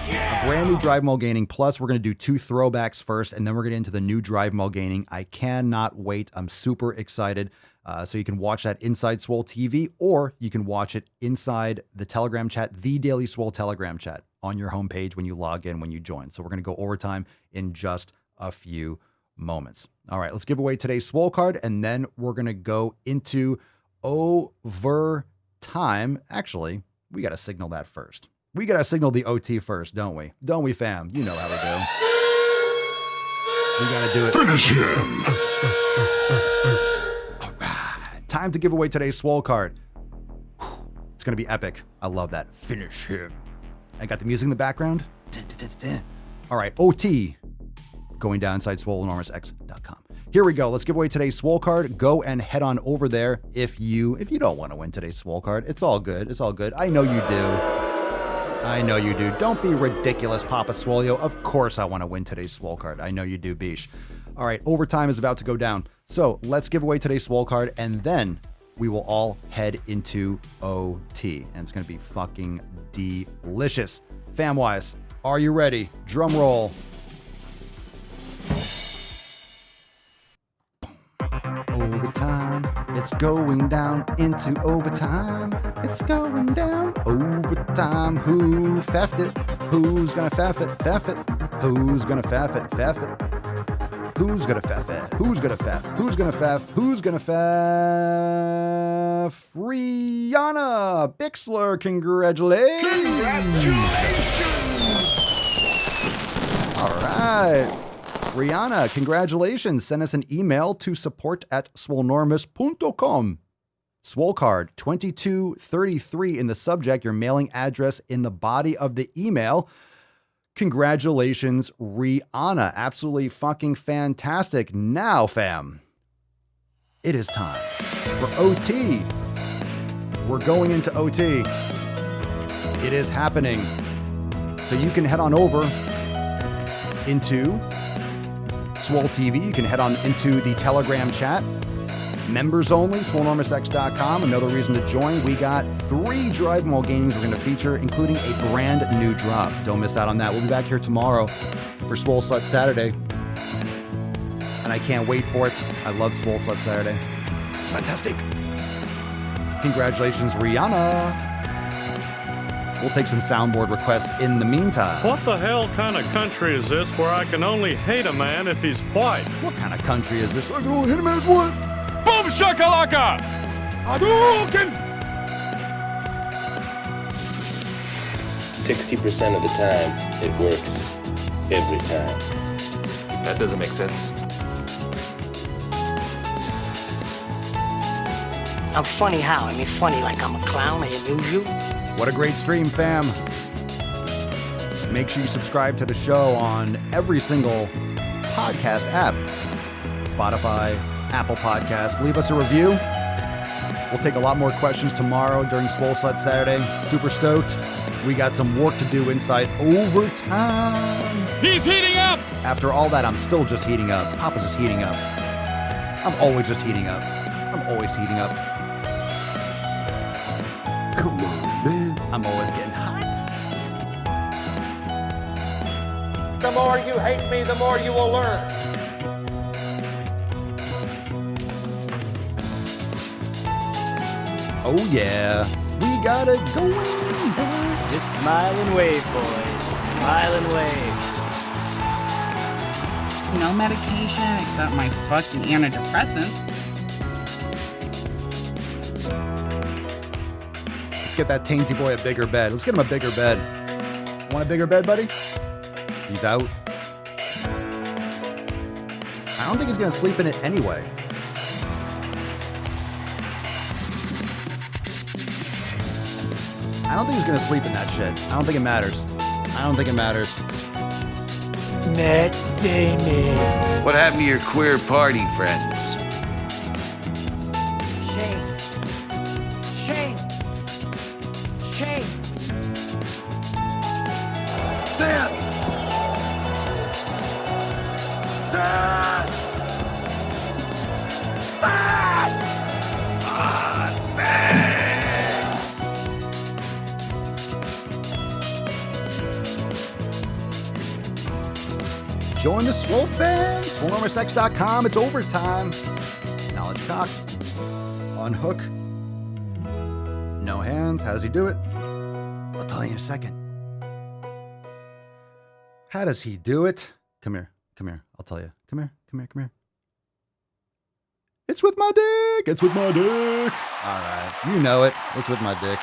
A brand new Drive While Gaining. Plus, we're going to do 2 throwbacks first, and then we're going to get into the new Drive While Gaining. I cannot wait. I'm super excited. So you can watch that inside Swole TV, or you can watch it inside the Telegram chat, the Daily Swole Telegram chat, on your homepage when you log in, when you join. So we're going to go overtime in just a few moments. All right, let's give away today's Swole card, and then we're going to go into overtime. Actually, we got to signal that first. We got to signal the OT first, don't we? Don't we, fam? You know how to do. We got to do it. Finish him. All right. Time to give away today's Swole card. It's going to be epic. I love that. Finish him. I got the music in the background. All right, OT. Going down inside SwoleEnormousX.com. Here we go. Let's give away today's Swole card. Go and head on over there. If you don't want to win today's Swole card, it's all good. It's all good. I know you do. I know you do. Don't be ridiculous, Papa Swolio. Of course I want to win today's Swole card. I know you do, Bish. All right, overtime is about to go down. So let's give away today's Swole card, and then we will all head into OT. And it's going to be fucking delicious. Fam-wise, are you ready? Drum roll. Overtime. It's going down into overtime. It's going down overtime. Who faffed it? Who's gonna faff it? Faff it. Who's gonna faff it? Faff it. Who's gonna faff it? Who's gonna faff? Who's gonna faff? Who's gonna faff? Rihanna Bixler, congratulations! Congratulations! All right. Rihanna, congratulations. Send us an email to support@swolenormous.com. Swole card 2233 in the subject, your mailing address in the body of the email. Congratulations, Rihanna. Absolutely fucking fantastic. Now, fam, it is time for OT. We're going into OT. It is happening. So you can head on over into Swole TV. You can head on into the Telegram chat. Members only, SwoleEnormousX.com. Another reason to join. We got 3 Driving While Gaining we're going to feature, including a brand new drop. Don't miss out on that. We'll be back here tomorrow for Swole Slut Saturday. And I can't wait for it. I love Swole Slut Saturday. It's fantastic. Congratulations, Rihanna. We'll take some soundboard requests in the meantime. What the hell kind of country is this where I can only hate a man if he's white? What kind of country is this? I can only hate a man if he's white. Boom shakalaka! Hadouken! 60% of the time, it works every time. That doesn't make sense. I'm funny how? I mean, funny like I'm a clown, I amuse you? What a great stream, fam. Make sure you subscribe to the show on every single podcast app. Spotify, Apple Podcasts. Leave us a review. We'll take a lot more questions tomorrow during Swole Slut Saturday. Super stoked. We got some work to do inside overtime. He's heating up! After all that, I'm still just heating up. Papa's just heating up. I'm always just heating up. I'm always heating up. Come on, man. I'm always getting hot. The more you hate me, the more you will learn. Oh yeah, we gotta go. Just smile and wave, boys. Smile and wave. No medication except my fucking antidepressants. Let's get that tainty boy a bigger bed. Let's get him a bigger bed. Want a bigger bed, buddy? He's out. I don't think he's gonna sleep in it anyway. I don't think he's gonna sleep in that shit. I don't think it matters. I don't think it matters. Matt Damon. What happened to your queer party friends? Shame. Shame. Shame. Sad. Sad. Sad. Ah, man. Join the Swole Fam. SwoleEnormousX.com. It's overtime. Knowledge Cock. unhook. No hands. How does he do it? I'll tell you in a second. How does he do it? Come here. Come here. I'll tell you. Come here. Come here. Come here. It's with my dick. It's with my dick. All right. You know it. It's with my dick.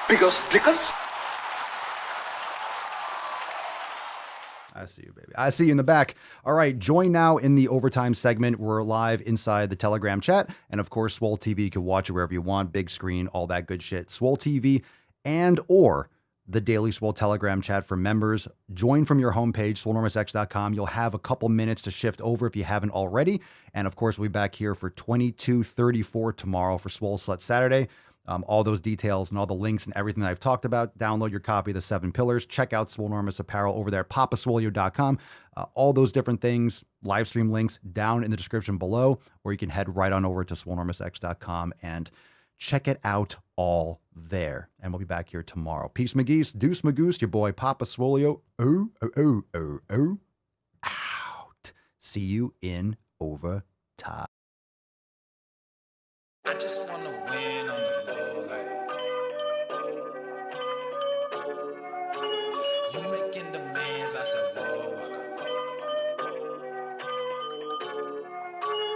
Because dickers? I see you, baby. I see you in the back. All right. Join now in the overtime segment. We're live inside the Telegram chat. And of course, Swole TV. You can watch it wherever you want. Big screen, all that good shit. Swole TV and or the Daily Swole Telegram chat for members. Join from your homepage, swolenormousx.com. You'll have a couple minutes to shift over if you haven't already. And of course, we'll be back here for 22:34 tomorrow for Swole Slut Saturday. All those details and all the links and everything that I've talked about. Download your copy of the 7 Pillars. Check out Swole Enormous Apparel over there at papaswolio.com. All those different things, live stream links down in the description below, or you can head right on over to swolenormousx.com and check it out all there. And we'll be back here tomorrow. Peace, McGeese. Deuce, Magoose. Your boy, Papa Swolio. Out. See you in overtime. I just wanna win on the low, like